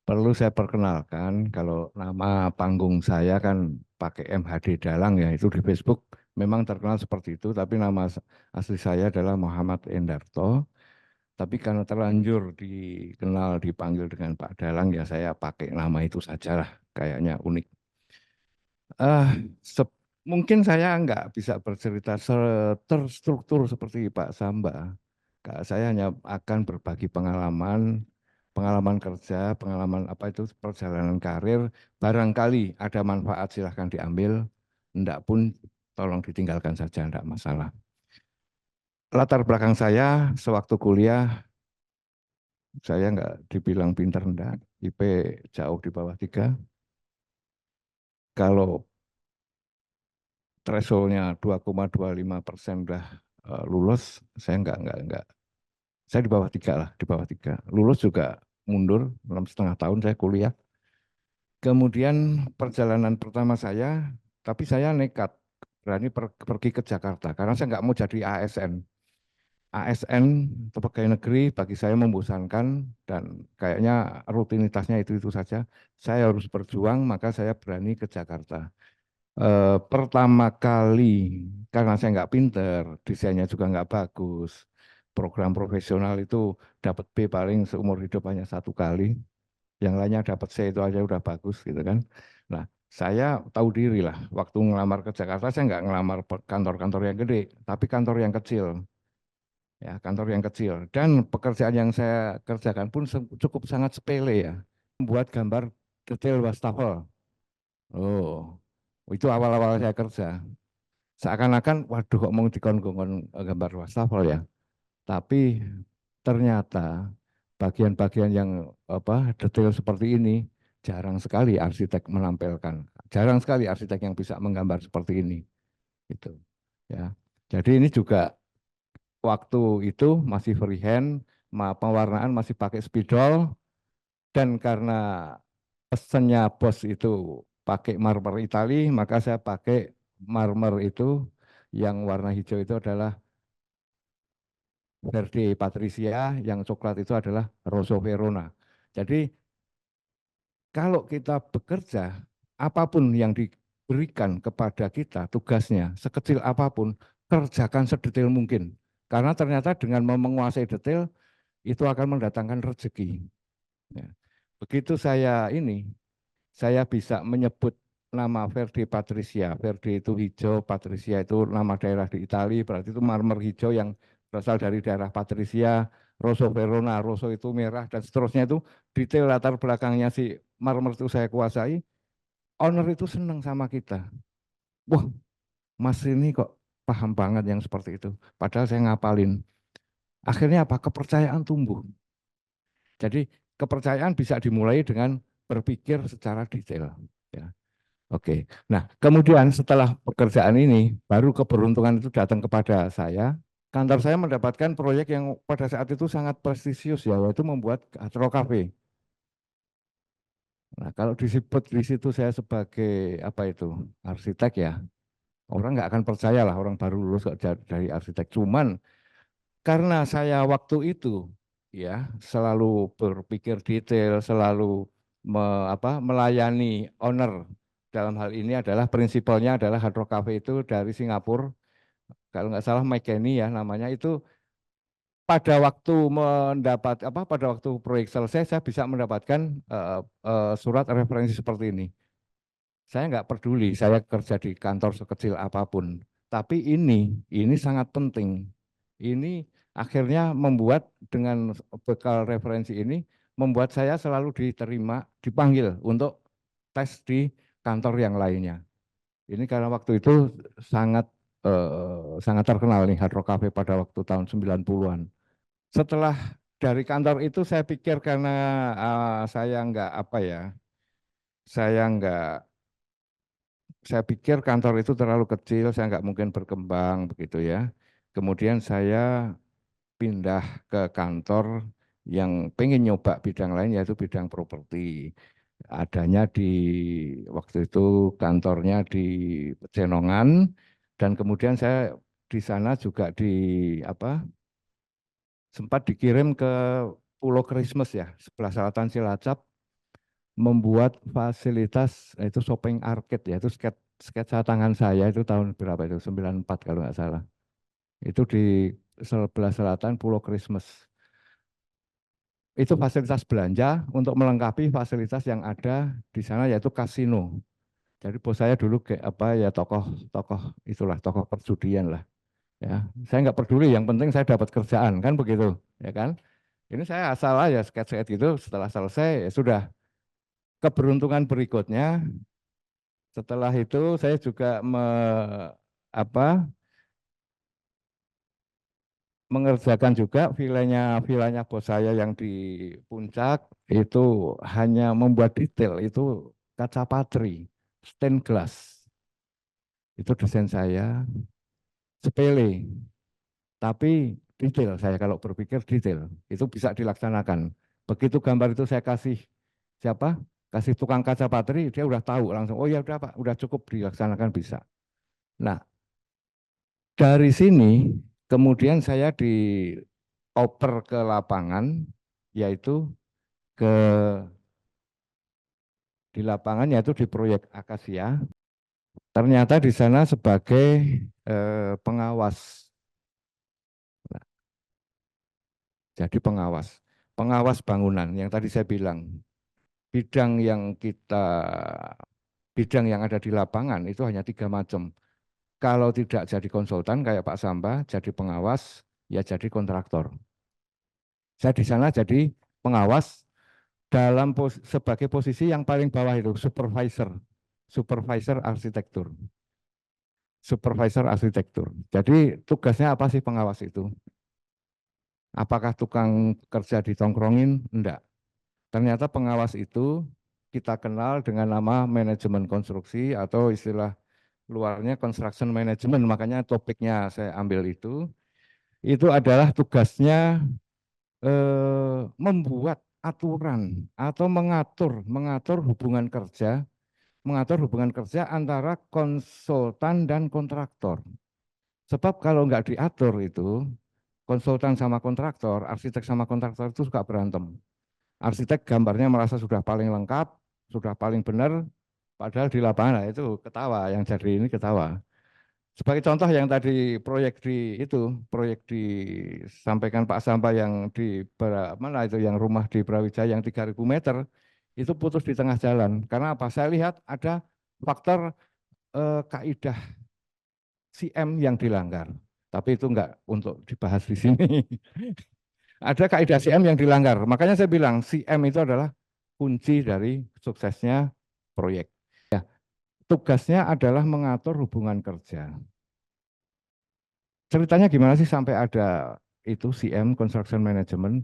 Perlu saya perkenalkan kalau nama panggung saya kan pakai MHD Dalang ya, itu di Facebook memang terkenal seperti itu, tapi nama asli saya adalah Muhammad Endarto. Tapi karena terlanjur dikenal dipanggil dengan Pak Dalang ya saya pakai nama itu sajalah, kayaknya unik. Ah, sep- Mungkin saya nggak bisa bercerita terstruktur seperti Pak Samba. Saya hanya akan berbagi pengalaman, pengalaman kerja, pengalaman apa itu perjalanan karir. Barangkali ada manfaat silahkan diambil, enggak pun tolong ditinggalkan saja, enggak masalah. Latar belakang saya sewaktu kuliah, saya enggak dibilang pintar enggak, IP jauh di bawah 3. Kalau thresholdnya 2,25% udah lulus, saya enggak. Saya di bawah 3 lah, di bawah 3. Lulus juga mundur, 6,5 tahun saya kuliah. Kemudian perjalanan pertama saya, tapi saya nekat, berani pergi ke Jakarta, karena saya nggak mau jadi ASN. ASN atau pegawai negeri bagi saya membosankan dan kayaknya rutinitasnya itu saja. Saya harus berjuang, maka saya berani ke Jakarta. Pertama kali, karena saya nggak pinter, desainnya juga nggak bagus, program profesional itu dapat B paling seumur hidup hanya 1 kali, yang lainnya dapat C itu aja udah bagus gitu kan. Nah, saya tahu diri lah, waktu ngelamar ke Jakarta saya nggak ngelamar kantor-kantor yang gede, tapi kantor yang kecil, ya kantor yang kecil. Dan pekerjaan yang saya kerjakan pun cukup sangat sepele ya, membuat gambar detail wastafel. Oh, itu awal-awal saya kerja. Seakan-akan, waduh kok mau dikon-kon gambar wastafel ya. Tapi ternyata bagian-bagian yang detail seperti ini jarang sekali arsitek menampilkan. Jarang sekali arsitek yang bisa menggambar seperti ini. Gitu. Ya. Jadi ini juga waktu itu masih freehand, pewarnaan masih pakai spidol dan karena pesannya bos itu pakai marmer Itali, maka saya pakai marmer itu yang warna hijau itu adalah Verde Patricia, yang coklat itu adalah Rosso Verona. Jadi kalau kita bekerja, apapun yang diberikan kepada kita, tugasnya, sekecil apapun, kerjakan sedetail mungkin. Karena ternyata dengan menguasai detail, itu akan mendatangkan rezeki. Ya. Begitu saya bisa menyebut nama Verde Patricia. Verde itu hijau, Patricia itu nama daerah di Italia, berarti itu marmer hijau yang berasal dari daerah Patricia. Rosso Verona, Rosso itu merah, dan seterusnya itu detail latar belakangnya si marmer itu saya kuasai. Owner itu senang sama kita. Wah, Mas ini kok paham banget yang seperti itu. Padahal saya ngapalin. Akhirnya apa? Kepercayaan tumbuh. Jadi kepercayaan bisa dimulai dengan berpikir secara detail. Ya. Oke. Nah, kemudian setelah pekerjaan ini, baru keberuntungan itu datang kepada saya. Kantor saya mendapatkan proyek yang pada saat itu sangat prestisius ya, yaitu membuat Astro Cafe. Nah, kalau disebut di situ saya sebagai apa itu arsitek ya, orang nggak akan percaya lah orang baru lulus kok dari arsitek. Cuman karena saya waktu itu ya selalu berpikir detail, selalu melayani owner. Dalam hal ini adalah prinsipalnya adalah Hard Rock Cafe itu dari Singapura, kalau nggak salah McKinney ya namanya itu. Pada waktu pada waktu proyek selesai saya bisa mendapatkan surat referensi seperti ini. Saya nggak peduli, saya kerja di kantor sekecil apapun. Tapi ini sangat penting. Ini akhirnya membuat dengan bekal referensi ini, membuat saya selalu diterima, dipanggil untuk tes di kantor yang lainnya. Ini karena waktu itu sangat terkenal nih Hard Rock Cafe pada waktu tahun 90-an. Setelah dari kantor itu saya pikir karena saya nggak saya pikir kantor itu terlalu kecil, saya nggak mungkin berkembang begitu ya. Kemudian saya pindah ke kantor yang pengen nyoba bidang lain yaitu bidang properti. Adanya di waktu itu kantornya di Pecenongan dan kemudian saya di sana juga sempat dikirim ke Pulau Christmas ya, sebelah selatan Cilacap, membuat fasilitas itu shopping arcade ya, itu sketsa tangan saya itu tahun berapa itu, 94 kalau nggak salah. Itu di sebelah selatan Pulau Christmas. Itu fasilitas belanja untuk melengkapi fasilitas yang ada di sana yaitu kasino. Jadi bos saya dulu kayak tokoh itulah tokoh perjudian lah. Ya, saya nggak peduli, yang penting saya dapat kerjaan kan begitu, ya kan? Ini saya asal aja sketch-sketch gitu, setelah selesai ya sudah. Keberuntungan berikutnya, setelah itu saya juga apa, mengerjakan juga vilanya bos saya yang di Puncak, itu hanya membuat detail, itu kaca patri, stained glass. Itu desain saya, sepele, tapi detail saya kalau berpikir detail, itu bisa dilaksanakan. Begitu gambar itu saya kasih siapa? Kasih tukang kaca patri, dia udah tahu langsung, oh ya udah Pak, udah cukup dilaksanakan bisa. Nah, dari sini kemudian saya dioper ke lapangan, yaitu ke di lapangan yaitu di proyek Akasia. Ternyata di sana sebagai pengawas. Nah, jadi pengawas bangunan yang tadi saya bilang, bidang yang ada di lapangan itu hanya 3 macam. Kalau tidak jadi konsultan kayak Pak Samba, jadi pengawas, ya jadi kontraktor. Saya di sana jadi pengawas sebagai posisi yang paling bawah itu, supervisor arsitektur. Supervisor arsitektur. Jadi tugasnya apa sih pengawas itu? Apakah tukang kerja ditongkrongin? Enggak. Ternyata pengawas itu kita kenal dengan nama manajemen konstruksi atau istilah luarnya construction management, makanya topiknya saya ambil itu. Itu adalah tugasnya membuat aturan atau mengatur hubungan kerja antara konsultan dan kontraktor. Sebab kalau nggak diatur itu, konsultan sama kontraktor, arsitek sama kontraktor itu suka berantem. Arsitek gambarnya merasa sudah paling lengkap, sudah paling benar, padahal di lapangan itu ketawa, yang jadi ini ketawa. Sebagai contoh yang tadi proyek disampaikan Pak Samba yang di mana itu yang rumah di Brawijaya yang 3.000 meter, itu putus di tengah jalan. Karena apa? Saya lihat ada faktor kaidah CM yang dilanggar. Tapi itu enggak untuk dibahas di sini. Ada kaidah CM yang dilanggar. Makanya saya bilang CM itu adalah kunci dari suksesnya proyek. Ya, tugasnya adalah mengatur hubungan kerja. Ceritanya gimana sih sampai ada itu CM, Construction Management?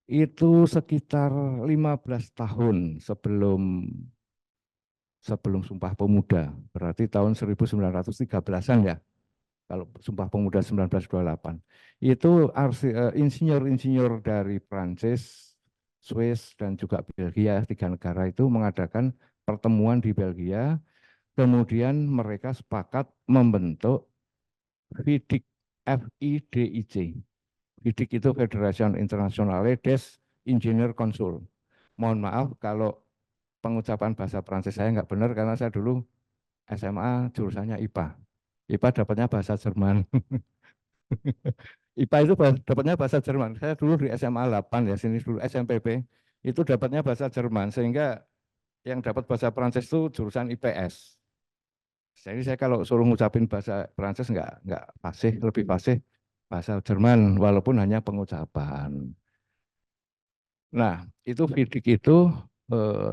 itu sekitar 15 tahun sebelum Sumpah Pemuda, berarti tahun 1913-an ya. Kalau Sumpah Pemuda 1928, itu insinyur-insinyur dari Prancis, Swiss, dan juga Belgia, 3 negara itu mengadakan pertemuan di Belgia. Kemudian mereka sepakat membentuk FIDIC, FIDIC. FIDIC itu Federation Internationale des Ingenieurs Consul. Mohon maaf kalau pengucapan bahasa Prancis saya nggak benar karena saya dulu SMA jurusannya IPA. IPA dapatnya bahasa Jerman. IPA itu dapatnya bahasa Jerman. Saya dulu di SMA 8 ya, sini dulu SMPB, itu dapatnya bahasa Jerman, sehingga yang dapat bahasa Prancis itu jurusan IPS. Jadi saya kalau suruh ngucapin bahasa Prancis nggak fasih, lebih fasih bahasa Jerman, walaupun hanya pengucapan. Nah, itu FIDIC itu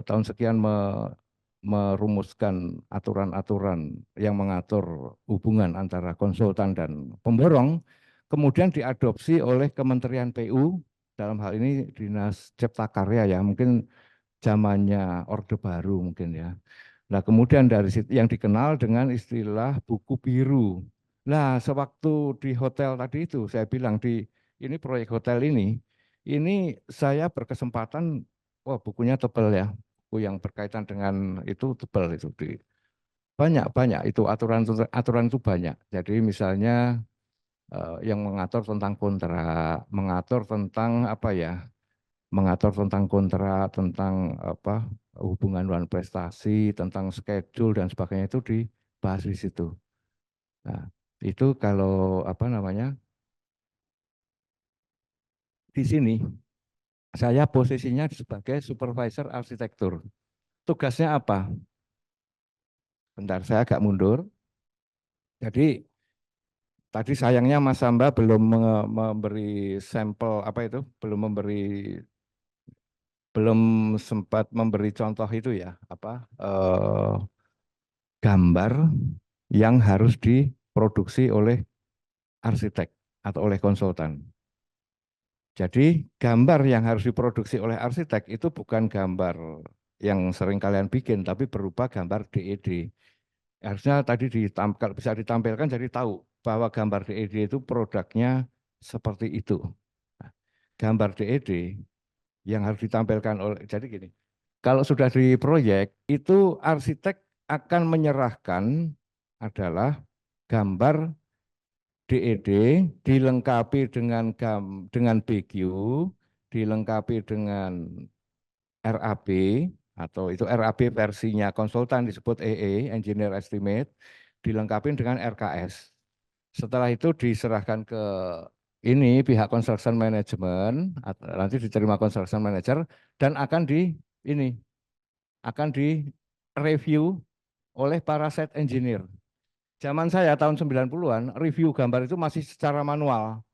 tahun sekian merumuskan aturan-aturan yang mengatur hubungan antara konsultan dan pemborong, kemudian diadopsi oleh Kementerian PU, dalam hal ini Dinas Cipta Karya ya, mungkin zamannya Orde Baru mungkin ya. Nah, kemudian dari situ yang dikenal dengan istilah buku biru. Nah, sewaktu di hotel tadi itu saya bilang ini proyek hotel ini saya berkesempatan, wah bukunya tebal ya, buku yang berkaitan dengan itu tebal itu banyak itu aturan itu banyak. Jadi misalnya yang mengatur tentang kontrak, mengatur tentang apa ya, mengatur tentang kontrak, tentang apa hubungan dan prestasi, tentang schedule dan sebagainya itu dibahas di situ. Nah, itu kalau apa namanya di sini saya posisinya sebagai supervisor arsitektur. Tugasnya apa? Bentar, saya agak mundur. Jadi tadi sayangnya Mas Samba belum memberi sampel apa itu, belum sempat memberi contoh itu ya, apa gambar yang harus diproduksi oleh arsitek atau oleh konsultan. Jadi gambar yang harus diproduksi oleh arsitek itu bukan gambar yang sering kalian bikin, tapi berupa gambar DED. Harusnya tadi bisa ditampilkan jadi tahu bahwa gambar DED itu produknya seperti itu. Nah, gambar DED yang harus ditampilkan jadi gini, kalau sudah di proyek itu arsitek akan menyerahkan adalah gambar DED dilengkapi dengan BQ, dilengkapi dengan RAB, atau itu RAB versinya konsultan disebut Engineer Estimate, dilengkapi dengan RKS. Setelah itu diserahkan ke ini pihak construction management, nanti diterima construction manager dan akan akan direview oleh para site engineer. Zaman saya tahun 90-an, review gambar itu masih secara manual.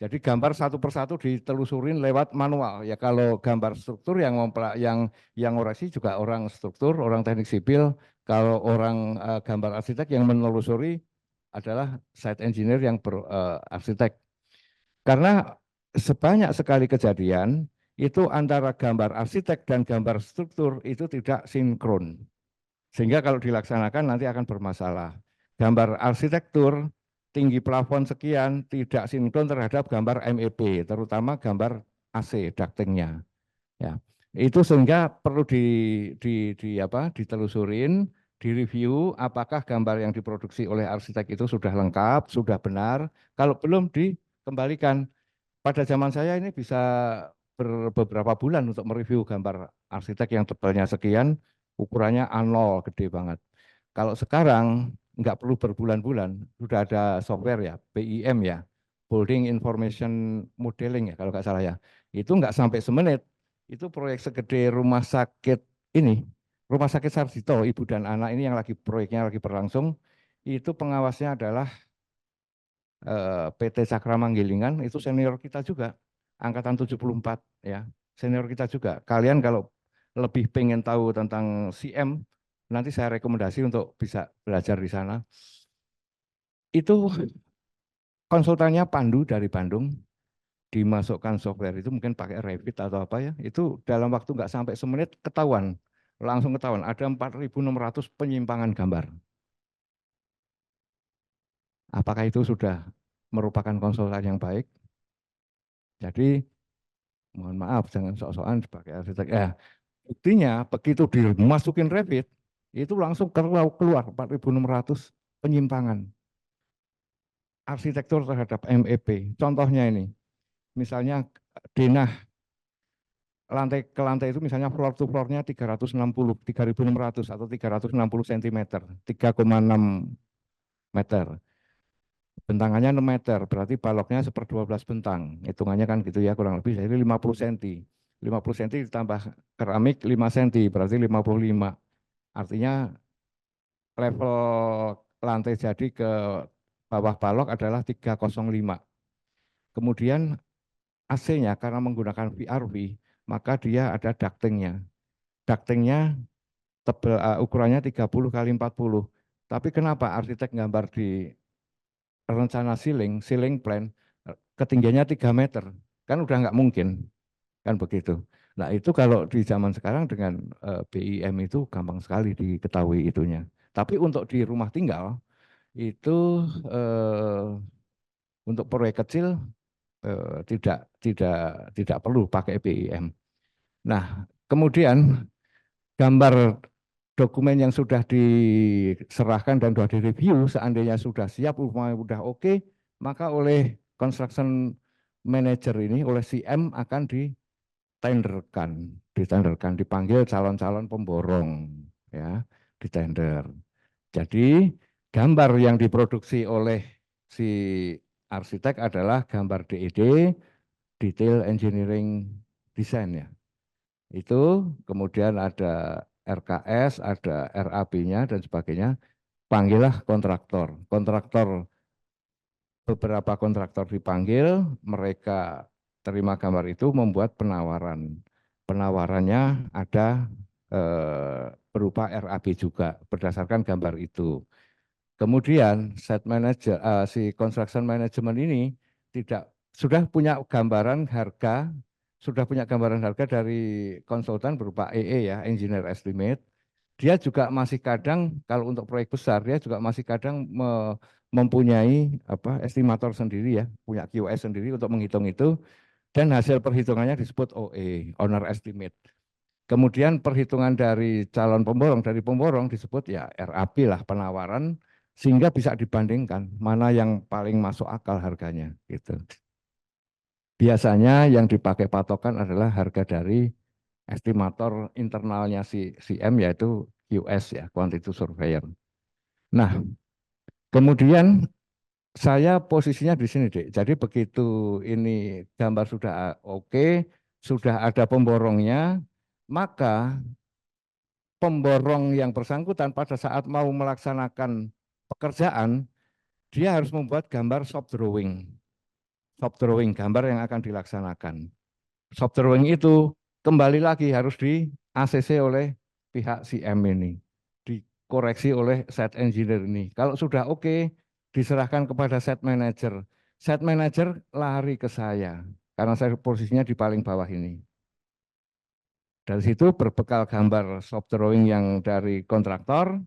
Jadi gambar satu persatu ditelusurin lewat manual. Ya kalau gambar struktur yang ngoreksi juga orang struktur, orang teknik sipil. Kalau orang gambar arsitek yang menelusuri adalah site engineer yang berarsitek. Karena sebanyak sekali kejadian itu antara gambar arsitek dan gambar struktur itu tidak sinkron. Sehingga kalau dilaksanakan nanti akan bermasalah. Gambar arsitektur tinggi plafon sekian tidak sinkron terhadap gambar MEP, terutama gambar AC ductingnya. Ya, itu sehingga perlu ditelusurin, direview apakah gambar yang diproduksi oleh arsitek itu sudah lengkap, sudah benar. Kalau belum dikembalikan. Pada zaman saya ini bisa beberapa bulan untuk mereview gambar arsitek yang tebalnya sekian, ukurannya A0, gede banget. Kalau sekarang nggak perlu berbulan-bulan, sudah ada software ya, BIM ya, Building Information Modeling ya kalau nggak salah ya. Itu nggak sampai semenit, itu proyek segede rumah sakit ini, Rumah Sakit Sarjito, Ibu dan Anak ini yang proyeknya lagi berlangsung, itu pengawasnya adalah PT Cakra Manggilingan, itu senior kita juga, angkatan 74 ya, senior kita juga. Kalian kalau lebih pengen tahu tentang CM, nanti saya rekomendasi untuk bisa belajar di sana. Itu konsultannya Pandu dari Bandung. dimasukkan software itu mungkin pakai Revit atau apa ya, itu dalam waktu nggak sampai semenit ketahuan, langsung ketahuan ada 4.600 penyimpangan gambar. Apakah itu sudah merupakan konsultan yang baik? Jadi mohon maaf jangan sok-sokan sebagai arsitek. Ya, buktinya begitu dimasukin Revit itu langsung keluar 4.600 penyimpangan arsitektur terhadap MEP. Contohnya ini, misalnya denah lantai ke lantai itu misalnya floor to floor-nya 3.600 atau 360 cm, 3,6 meter. Bentangannya 6 meter, berarti baloknya 1/12 bentang. Hitungannya kan gitu ya, kurang lebih jadi 50 cm. 50 cm ditambah keramik 5 cm, berarti 55. Artinya level lantai jadi ke bawah balok adalah 305. Kemudian AC-nya karena menggunakan VRV, maka dia ada ducting-nya. Ducting-nya ukurannya 30 kali 40. Tapi kenapa arsitek gambar di rencana ceiling plan, ketinggiannya 3 meter? Kan udah nggak mungkin, kan begitu. Nah itu kalau di zaman sekarang dengan BIM itu gampang sekali diketahui itunya. Tapi untuk di rumah tinggal, itu untuk proyek kecil tidak perlu pakai BIM. Nah, kemudian gambar dokumen yang sudah diserahkan dan sudah direview, seandainya sudah siap, sudah oke, maka oleh construction manager ini, oleh CM akan ditenderkan, dipanggil calon-calon pemborong, ya, ditender. Jadi gambar yang diproduksi oleh si arsitek adalah gambar DED, detail engineering design ya. Itu kemudian ada RKS, ada RAB-nya dan sebagainya. Panggillah kontraktor. Beberapa kontraktor dipanggil, mereka terima gambar itu membuat penawaran. Penawarannya ada berupa RAB juga berdasarkan gambar itu. Kemudian site manager, si construction management ini sudah punya gambaran harga, dari konsultan berupa ya, engineer estimate. Dia juga masih kadang kalau untuk proyek besar dia juga masih kadang mempunyai estimator sendiri ya, punya QS sendiri untuk menghitung itu, dan hasil perhitungannya disebut OE, owner estimate. Kemudian perhitungan dari calon pemborong, dari pemborong disebut ya RAP lah, penawaran, sehingga bisa dibandingkan mana yang paling masuk akal harganya gitu. Biasanya yang dipakai patokan adalah harga dari estimator internalnya si CM, yaitu QS ya, quantity surveyor. Nah, kemudian saya posisinya di sini, Dek. Jadi begitu ini gambar sudah oke, sudah ada pemborongnya, maka pemborong yang bersangkutan pada saat mau melaksanakan pekerjaan, dia harus membuat gambar soft drawing. Soft drawing, gambar yang akan dilaksanakan. Soft drawing itu kembali lagi harus di-ACC oleh pihak CM ini. Dikoreksi oleh site engineer ini. Kalau sudah oke, diserahkan kepada site manager. Site manager lari ke saya, karena saya posisinya di paling bawah ini. Dari situ berbekal gambar soft drawing yang dari kontraktor,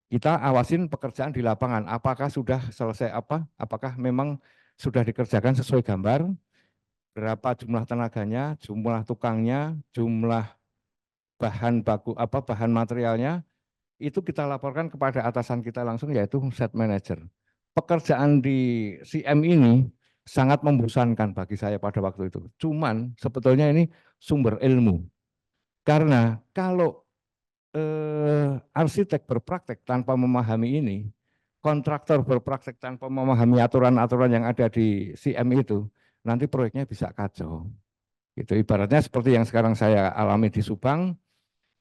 kita awasin pekerjaan di lapangan. Apakah sudah selesai apakah memang sudah dikerjakan sesuai gambar, berapa jumlah tenaganya, jumlah tukangnya, jumlah bahan baku bahan materialnya, itu kita laporkan kepada atasan kita langsung, yaitu site manager. Pekerjaan di CM ini sangat membosankan bagi saya pada waktu itu. Cuman sebetulnya ini sumber ilmu. Karena kalau arsitek berpraktek tanpa memahami ini, kontraktor berpraktek tanpa memahami aturan-aturan yang ada di CM itu, nanti proyeknya bisa kacau. Gitu. Ibaratnya seperti yang sekarang saya alami di Subang,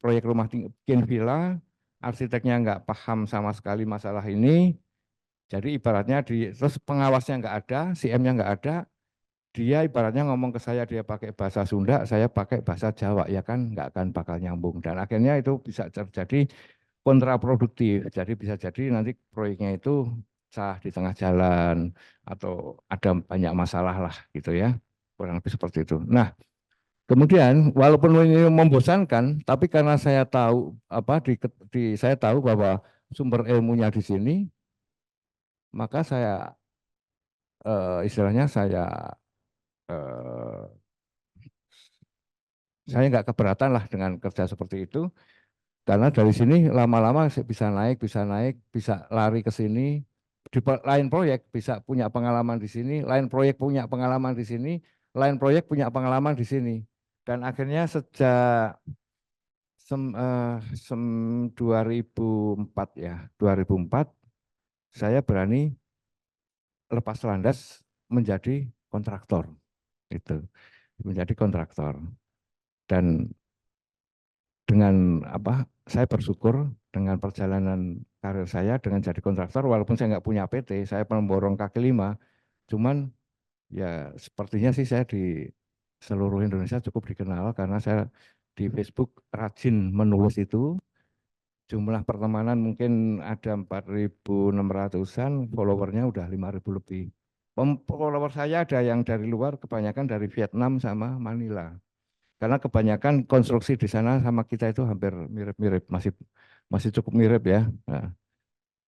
proyek rumah bikin villa, arsiteknya nggak paham sama sekali masalah ini, jadi ibaratnya terus pengawasnya nggak ada, CM-nya nggak ada, dia ibaratnya ngomong ke saya dia pakai bahasa Sunda, saya pakai bahasa Jawa, ya kan nggak akan bakal nyambung. Dan akhirnya itu bisa terjadi kontraproduktif. Jadi bisa jadi nanti proyeknya itu pecah di tengah jalan atau ada banyak masalah lah gitu ya, kurang lebih seperti itu. Nah, kemudian walaupun ini membosankan, tapi karena saya tahu saya tahu bahwa sumber ilmunya di sini, maka istilahnya eh, saya nggak keberatan lah dengan kerja seperti itu. Karena dari sini lama-lama bisa naik, bisa lari ke sini. Di lain proyek bisa punya pengalaman di sini, lain proyek punya pengalaman di sini, lain proyek punya pengalaman di sini. Dan akhirnya sejak 2004 ya, 2004 saya berani lepas landas menjadi kontraktor, itu menjadi kontraktor. Dan dengan saya bersyukur dengan perjalanan karir saya dengan jadi kontraktor, walaupun saya nggak punya PT, saya memborong kaki lima, cuman ya sepertinya sih saya di seluruh Indonesia cukup dikenal karena saya di Facebook rajin menulis itu, jumlah pertemanan mungkin ada 4.600-an, followernya udah 5.000 lebih. Follower saya ada yang dari luar, kebanyakan dari Vietnam sama Manila. Karena kebanyakan konstruksi di sana sama kita itu hampir mirip-mirip, masih cukup mirip ya. Nah,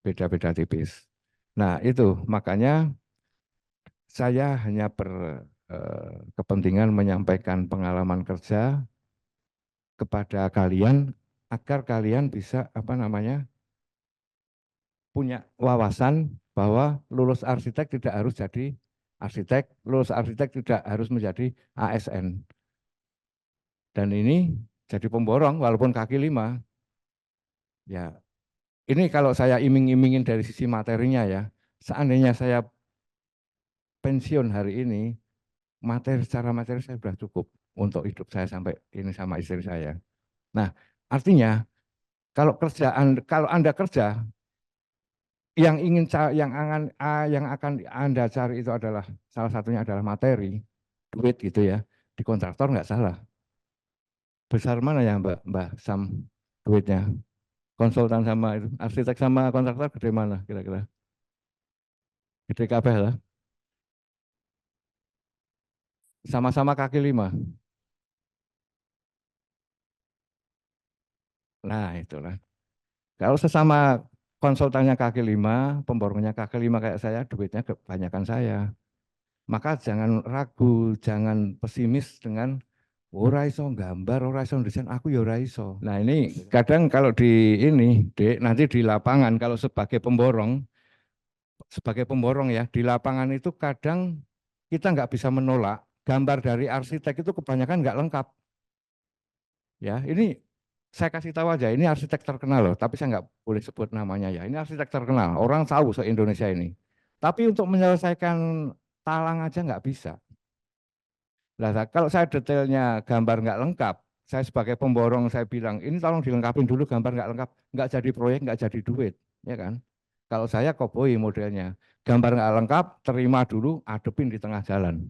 beda-beda tipis. Nah, itu makanya saya hanya berkepentingan menyampaikan pengalaman kerja kepada kalian agar kalian bisa punya wawasan bahwa lulus arsitek tidak harus jadi arsitek, lulus arsitek tidak harus menjadi ASN. Dan ini jadi pemborong walaupun kaki lima. Ya, ini kalau saya iming-imingin dari sisi materinya ya, seandainya saya pensiun hari ini, secara materi saya sudah cukup untuk hidup saya sampai ini sama istri saya. Nah, artinya kalau Anda kerja, yang akan Anda cari itu adalah salah satunya adalah materi, duit gitu ya. Di kontraktor nggak salah. Besar mana ya Mbak Sam duitnya? Konsultan sama itu, arsitek sama kontraktor gede mana kira-kira? Gede kabeh lah. Sama-sama kaki lima. Nah, itulah. Kalau sesama konsultannya kaki lima, pemborongnya kaki lima kayak saya, duitnya kebanyakan saya. Maka jangan ragu, jangan pesimis dengan ora iso gambar, ora iso desain, aku ya ora iso. Nah, ini kadang kalau nanti di lapangan kalau sebagai pemborong ya, di lapangan itu kadang kita nggak bisa menolak gambar dari arsitek itu kebanyakan nggak lengkap. Ya, ini saya kasih tahu aja, ini arsitek terkenal loh, tapi saya nggak boleh sebut namanya ya. Ini arsitek terkenal, orang tahu se-Indonesia ini. Tapi untuk menyelesaikan talang aja nggak bisa. Nah, kalau saya detailnya gambar nggak lengkap, saya sebagai pemborong saya bilang, ini tolong dilengkapin dulu gambar nggak lengkap, nggak jadi proyek, nggak jadi duit, ya kan? Kalau saya koboi modelnya, gambar nggak lengkap, terima dulu, adepin di tengah jalan,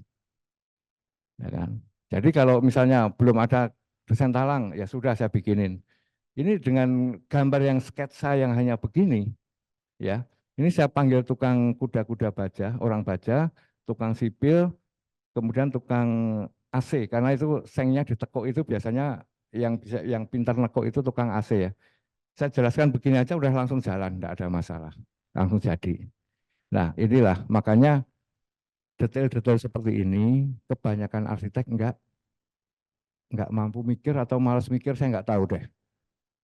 ya kan? Jadi kalau misalnya belum ada desain talang, ya sudah saya bikinin. Ini dengan gambar yang sketsa yang hanya begini, ya. Ini saya panggil tukang kuda-kuda baja, orang baja, tukang sipil, kemudian tukang AC, karena itu sengnya ditekuk itu biasanya yang pintar nekuk itu tukang AC ya. Saya jelaskan begini aja udah langsung jalan, tidak ada masalah, langsung jadi. Nah inilah makanya detail-detail seperti ini kebanyakan arsitek nggak mampu mikir atau malas mikir, saya nggak tahu deh.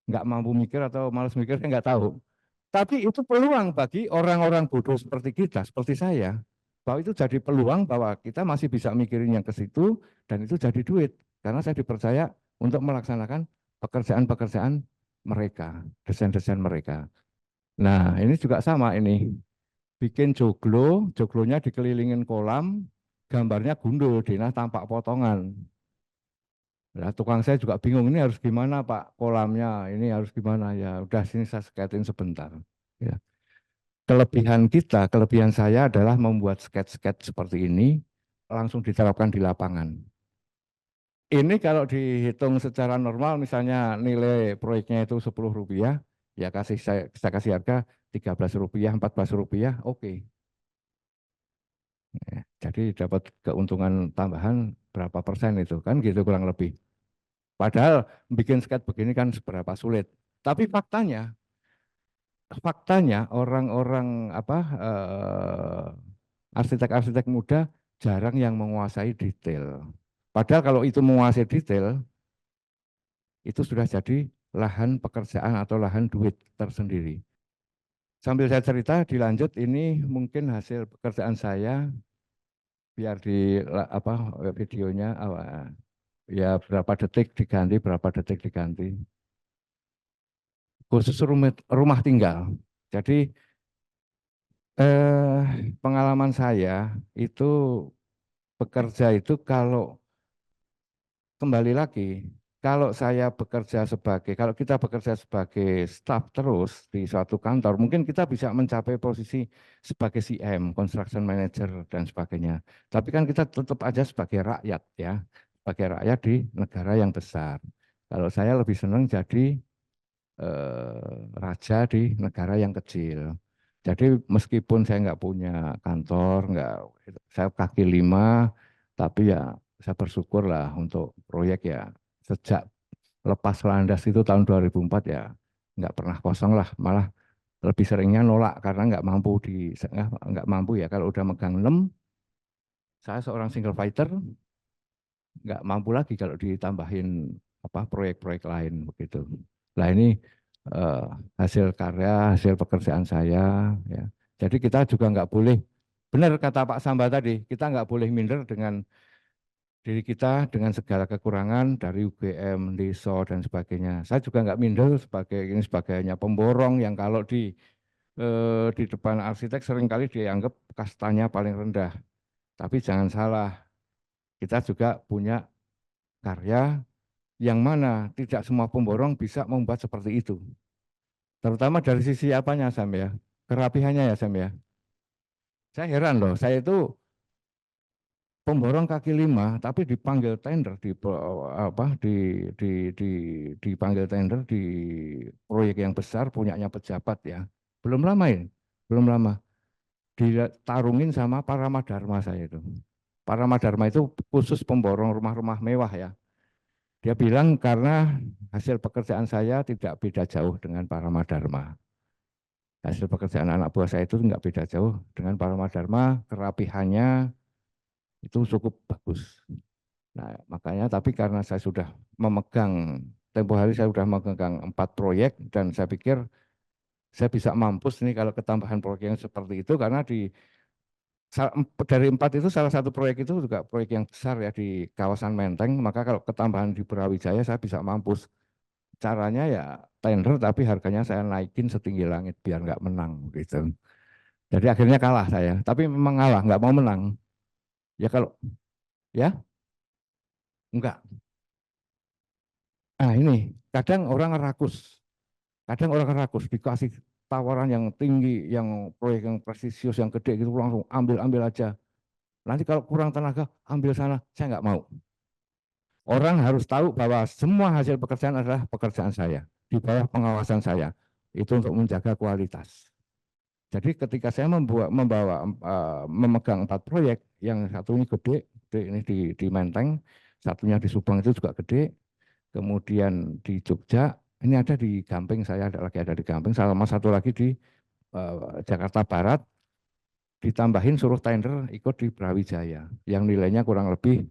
Nggak mampu mikir atau malas mikir, saya nggak tahu. Tapi itu peluang bagi orang-orang bodoh seperti kita, seperti saya, bahwa itu jadi peluang bahwa kita masih bisa mikirin yang ke situ dan itu jadi duit. Karena saya dipercaya untuk melaksanakan pekerjaan-pekerjaan mereka, desain-desain mereka. Nah ini juga sama ini, bikin joglonya dikelilingin kolam, gambarnya gundul, Dina tampak potongan. Nah, tukang saya juga bingung ini harus gimana Pak kolamnya, ini harus gimana ya. Udah sini saya skatein sebentar. Ya. Kelebihan saya adalah membuat sketch-sketch seperti ini langsung diterapkan di lapangan. Ini kalau dihitung secara normal misalnya nilai proyeknya itu Rp10, ya saya kasih harga Rp13, Rp14, oke. Ya, jadi dapat keuntungan tambahan berapa persen itu kan gitu kurang lebih. Padahal bikin skate begini kan seberapa sulit. Tapi faktanya orang-orang apa arsitek-arsitek muda jarang yang menguasai detail. Padahal kalau itu menguasai detail, itu sudah jadi lahan pekerjaan atau lahan duit tersendiri. Sambil saya cerita dilanjut, ini mungkin hasil pekerjaan saya, biar di apa videonya ya berapa detik diganti, berapa detik diganti. Khusus rumah tinggal. Jadi pengalaman saya itu bekerja itu kalau kembali lagi, kalau kita bekerja sebagai staf terus di suatu kantor, mungkin kita bisa mencapai posisi sebagai CM, construction manager dan sebagainya. Tapi kan kita tetap aja sebagai rakyat ya, sebagai rakyat di negara yang besar. Kalau saya lebih senang jadi raja di negara yang kecil. Jadi meskipun saya nggak punya kantor, saya kaki lima, tapi ya saya bersyukur lah untuk proyek ya sejak lepas landas itu tahun 2004 ya nggak pernah kosong lah, malah lebih seringnya nolak karena nggak mampu ya kalau udah megang 6, saya seorang single fighter nggak mampu lagi kalau ditambahin apa proyek-proyek lain begitu. Nah ini eh, hasil karya, hasil pekerjaan saya. Ya. Jadi kita juga nggak boleh, benar kata Pak Samba tadi, kita nggak boleh minder dengan diri kita dengan segala kekurangan dari UGM, DESO dan sebagainya. Saya juga nggak minder sebagai hanya pemborong yang kalau di depan arsitek seringkali dianggap kastanya paling rendah. Tapi jangan salah, kita juga punya karya yang mana tidak semua pemborong bisa membuat seperti itu. Terutama dari sisi apanya Sam ya, kerapihannya ya Sam ya. Saya heran loh, saya itu pemborong kaki lima, tapi dipanggil tender di dipanggil tender di proyek yang besar punyanya pejabat ya. Belum lama ini, belum lama ditarungin sama Paramadharma saya itu. Paramadharma itu khusus pemborong rumah-rumah mewah ya. Dia bilang karena hasil pekerjaan saya tidak beda jauh dengan Paramadharma. Hasil pekerjaan anak buah saya itu nggak beda jauh dengan Paramadharma, kerapihannya itu cukup bagus. Nah, makanya tapi karena saya sudah memegang, tempo hari saya sudah memegang 4 proyek dan saya pikir saya bisa mampus nih kalau ketambahan proyek yang seperti itu karena dari 4 itu salah satu proyek itu juga proyek yang besar ya di kawasan Menteng, maka kalau ketambahan di Brawijaya saya bisa mampus. Caranya ya tender tapi harganya saya naikin setinggi langit biar nggak menang gitu. Jadi akhirnya kalah saya, tapi memang kalah, nggak mau menang. Ya kalau ya enggak. Nah ini kadang orang rakus dikasih tawaran yang tinggi, yang proyek yang prestisius, yang gede gitu langsung ambil aja. Nanti kalau kurang tenaga ambil sana, saya nggak mau. Orang harus tahu bahwa semua hasil pekerjaan adalah pekerjaan saya di bawah pengawasan saya. Itu untuk menjaga kualitas. Jadi ketika saya memegang 4 proyek, yang satu ini gede ini di Menteng, satunya di Subang itu juga gede, kemudian di Jogja, ini ada di Gamping, saya ada di Gamping, sama satu lagi di Jakarta Barat, ditambahin suruh tender ikut di Brawijaya, yang nilainya kurang lebih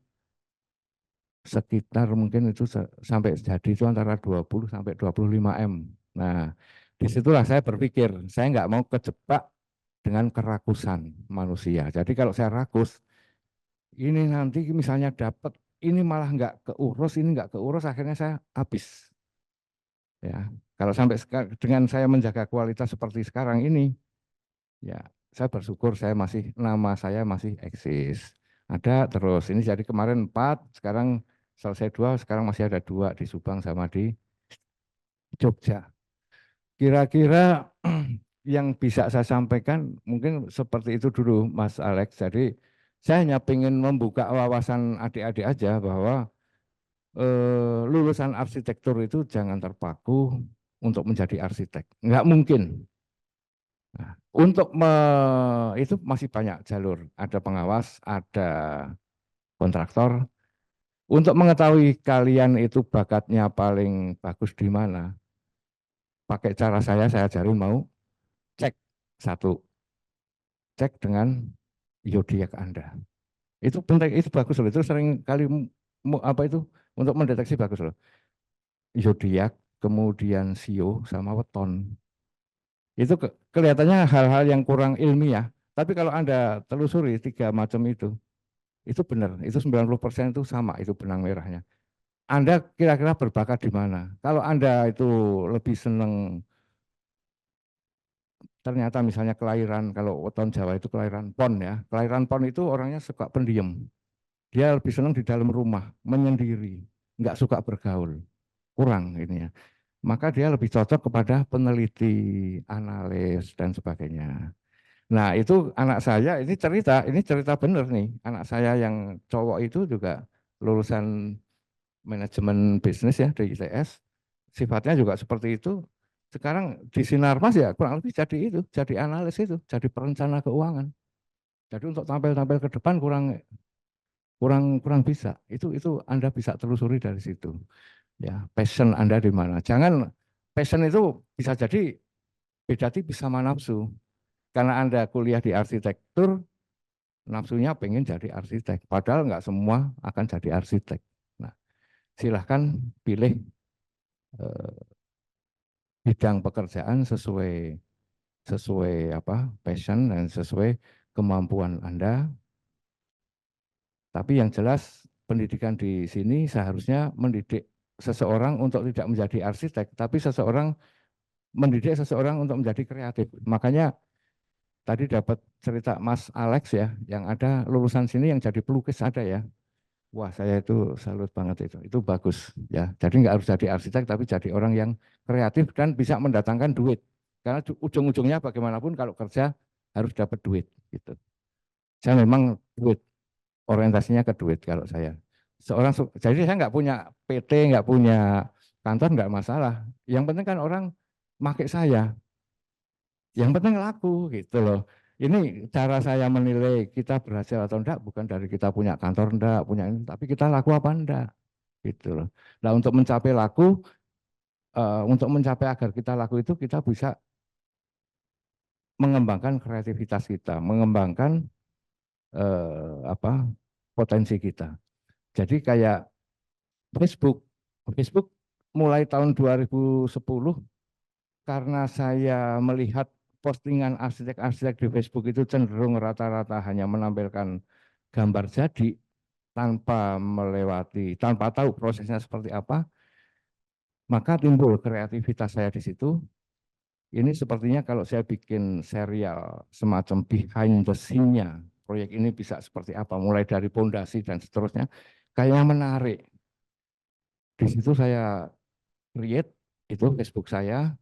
sekitar mungkin itu sampai jadi itu antara 20 sampai 25 M. Nah, disitulah saya berpikir, saya nggak mau kejebak dengan kerakusan manusia. Jadi kalau saya rakus, ini nanti misalnya dapat, ini malah nggak keurus, akhirnya saya habis. Ya, kalau sampai dengan saya menjaga kualitas seperti sekarang ini, ya saya bersyukur nama saya masih eksis. Ada terus, ini jadi kemarin 4, sekarang selesai 2, sekarang masih ada 2 di Subang sama di Jogja. Kira-kira yang bisa saya sampaikan mungkin seperti itu dulu Mas Alex. Jadi saya hanya ingin membuka wawasan adik-adik aja bahwa lulusan arsitektur itu jangan terpaku untuk menjadi arsitek. Enggak mungkin. Nah, untuk itu masih banyak jalur, ada pengawas, ada kontraktor. Untuk mengetahui kalian itu bakatnya paling bagus di mana, pakai cara saya ajarin mau cek satu, cek dengan zodiak Anda. Itu penting, itu bagus loh. Itu sering kali apa itu untuk mendeteksi bagus loh. Zodiak, kemudian sio sama weton. Itu kelihatannya hal-hal yang kurang ilmiah. Tapi kalau Anda telusuri tiga macam itu benar. Itu 90% itu sama, itu benang merahnya. Anda kira-kira berbakat di mana? Kalau Anda itu lebih senang, ternyata misalnya kelahiran, kalau weton Jawa itu kelahiran pon ya. Kelahiran pon itu orangnya suka pendiam. Dia lebih senang di dalam rumah, menyendiri, nggak suka bergaul. Kurang ini ya. Maka dia lebih cocok kepada peneliti, analis, dan sebagainya. Nah itu anak saya, ini cerita benar nih. Anak saya yang cowok itu juga lulusan manajemen bisnis ya di ITS. Sifatnya juga seperti itu. Sekarang di Sinarmas ya kurang lebih jadi itu, jadi analis itu, jadi perencana keuangan. Jadi untuk tampil-tampil ke depan kurang kurang bisa. Itu Anda bisa telusuri dari situ. Ya, passion Anda di mana. Jangan passion itu bisa jadi beda tipis sama nafsu. Karena Anda kuliah di arsitektur, nafsunya pengen jadi arsitek. Padahal nggak semua akan jadi arsitek. Nah, silahkan pilih bidang pekerjaan sesuai sesuai apa passion dan sesuai kemampuan Anda. Tapi yang jelas pendidikan di sini seharusnya mendidik seseorang untuk tidak menjadi arsitek, tapi mendidik seseorang untuk menjadi kreatif. Makanya tadi dapat cerita Mas Alex ya, yang ada lulusan sini yang jadi pelukis ada ya. Wah saya itu salut banget itu. Itu bagus ya. Jadi nggak harus jadi arsitek, tapi jadi orang yang kreatif dan bisa mendatangkan duit. Karena ujung-ujungnya bagaimanapun kalau kerja harus dapat duit gitu. Saya memang duit, orientasinya ke duit kalau saya. Jadi saya nggak punya PT, nggak punya kantor, nggak masalah. Yang penting kan orang pakai saya. Yang penting laku gitu loh. Ini cara saya menilai kita berhasil atau enggak bukan dari kita punya kantor enggak, punya ini, tapi kita laku apa enggak gitu loh. Nah, untuk mencapai laku, untuk mencapai agar kita laku itu kita bisa mengembangkan kreativitas kita, mengembangkan apa potensi kita. Jadi kayak Facebook, Facebook mulai tahun 2010 karena saya melihat postingan arsitek-arsitek di Facebook itu cenderung rata-rata hanya menampilkan gambar jadi tanpa tahu prosesnya seperti apa, maka timbul kreativitas saya di situ. Ini sepertinya kalau saya bikin serial semacam behind the scene-nya, proyek ini bisa seperti apa, mulai dari pondasi dan seterusnya, kayaknya menarik. Di situ saya create itu Facebook saya,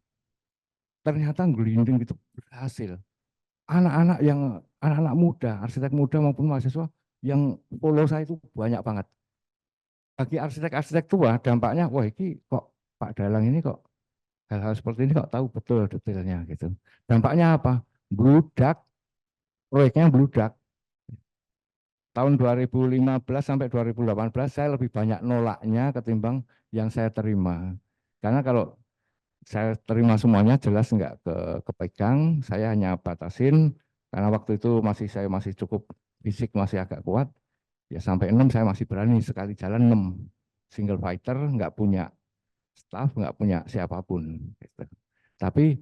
ternyata gelinding itu berhasil. Anak-anak muda, arsitek muda maupun mahasiswa yang follow saya itu banyak banget. Bagi arsitek-arsitek tua dampaknya, wah ini kok Pak Dalang ini kok hal-hal seperti ini kok tahu betul detailnya gitu. Dampaknya apa? Bludak, proyeknya bludak. Tahun 2015 sampai 2018 saya lebih banyak nolaknya ketimbang yang saya terima. Karena kalau saya terima semuanya jelas nggak kepegang, saya hanya batasin karena waktu itu saya masih cukup fisik masih agak kuat, ya sampai 6 saya masih berani sekali jalan 6 single fighter, nggak punya staff, nggak punya siapapun. Gitu. Tapi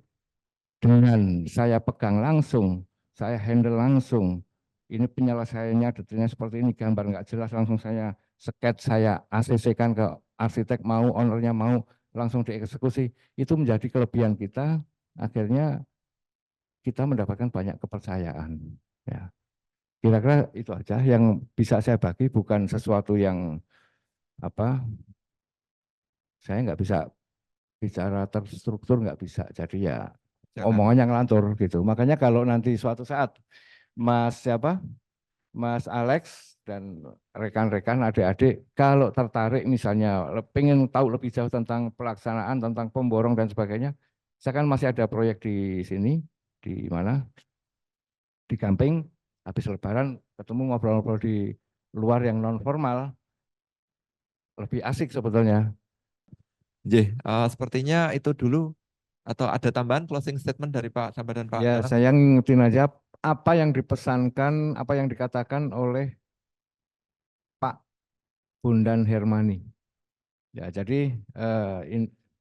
dengan saya pegang langsung, saya handle langsung, ini penyelesaiannya detailnya seperti ini, gambar nggak jelas langsung saya sketch, saya ACC-kan ke arsitek mau, ownernya mau, langsung dieksekusi, itu menjadi kelebihan kita, akhirnya kita mendapatkan banyak kepercayaan. Ya. Kira-kira itu aja yang bisa saya bagi, bukan sesuatu yang apa, saya nggak bisa bicara terstruktur, nggak bisa, jadi ya Jangan. omongannya ngelantur gitu. Makanya kalau nanti suatu saat Mas Alex dan rekan-rekan adik-adik kalau tertarik misalnya pengen tahu lebih jauh tentang pelaksanaan, tentang pemborong dan sebagainya, saya kan masih ada proyek di sini. di mana? Di Gamping, habis Lebaran ketemu ngobrol-ngobrol di luar yang non formal, lebih asik sebetulnya. Sepertinya itu dulu atau ada tambahan closing statement dari Pak Samba dan Pak Ya, Dalang? saya ngingetin aja apa yang dipesankan, apa yang dikatakan oleh Pak Bondan Hermani. Ya, jadi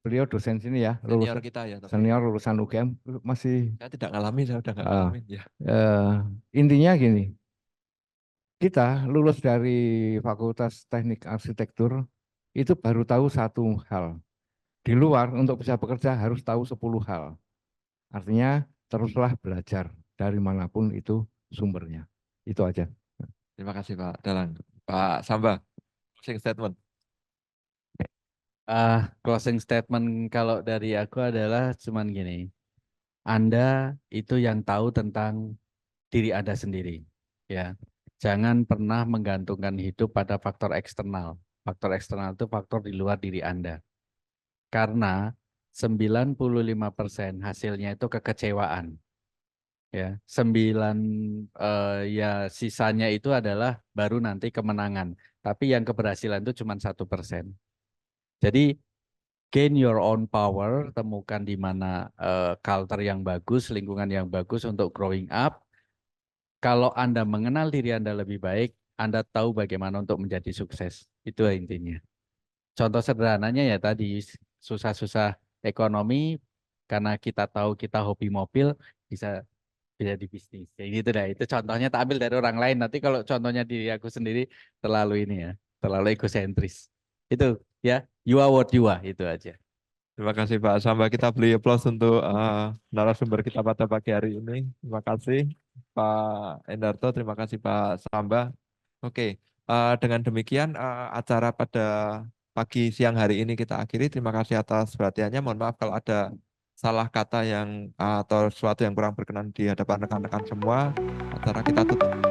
beliau dosen sini ya, Senior lulusan kita ya, tapi senior lulusan UGM, masih saya tidak ngalamin, saya udah nggak eh, ngalamin ya. intinya gini, kita lulus dari Fakultas Teknik Arsitektur itu baru tahu satu hal. Di luar untuk bisa bekerja harus tahu 10 hal. Artinya teruslah belajar dari manapun itu sumbernya. Itu aja. Terima kasih Pak Dalang. Pak Samba, closing statement. Closing statement kalau dari aku adalah cuman gini. Anda itu yang tahu tentang diri Anda sendiri. Ya. Jangan pernah menggantungkan hidup pada faktor eksternal. Faktor eksternal itu faktor di luar diri Anda. Karena 95% hasilnya itu kekecewaan. Ya, ya sisanya itu adalah baru nanti kemenangan. Tapi yang keberhasilan itu cuma 1%. Jadi gain your own power, temukan di mana culture yang bagus, lingkungan yang bagus untuk growing up. Kalau Anda mengenal diri Anda lebih baik, Anda tahu bagaimana untuk menjadi sukses. Itu intinya. Contoh sederhananya ya tadi, susah-susah ekonomi, karena kita tahu kita hobi mobil, bisa di bisnis. Kayak gitu dah. Itu contohnya tak ambil dari orang lain. Nanti kalau contohnya diri aku sendiri terlalu ini ya, terlalu egosentris. Itu ya, you are what you are, itu aja. Terima kasih Pak Samba. Kita beri aplaus untuk narasumber kita pada pagi hari ini. Terima kasih Pak Endarto, terima kasih Pak Samba. Oke, dengan demikian acara pada pagi siang hari ini kita akhiri. Terima kasih atas perhatiannya. Mohon maaf kalau ada salah kata yang atau sesuatu yang kurang berkenan di hadapan rekan-rekan semua. Acara kita tutup.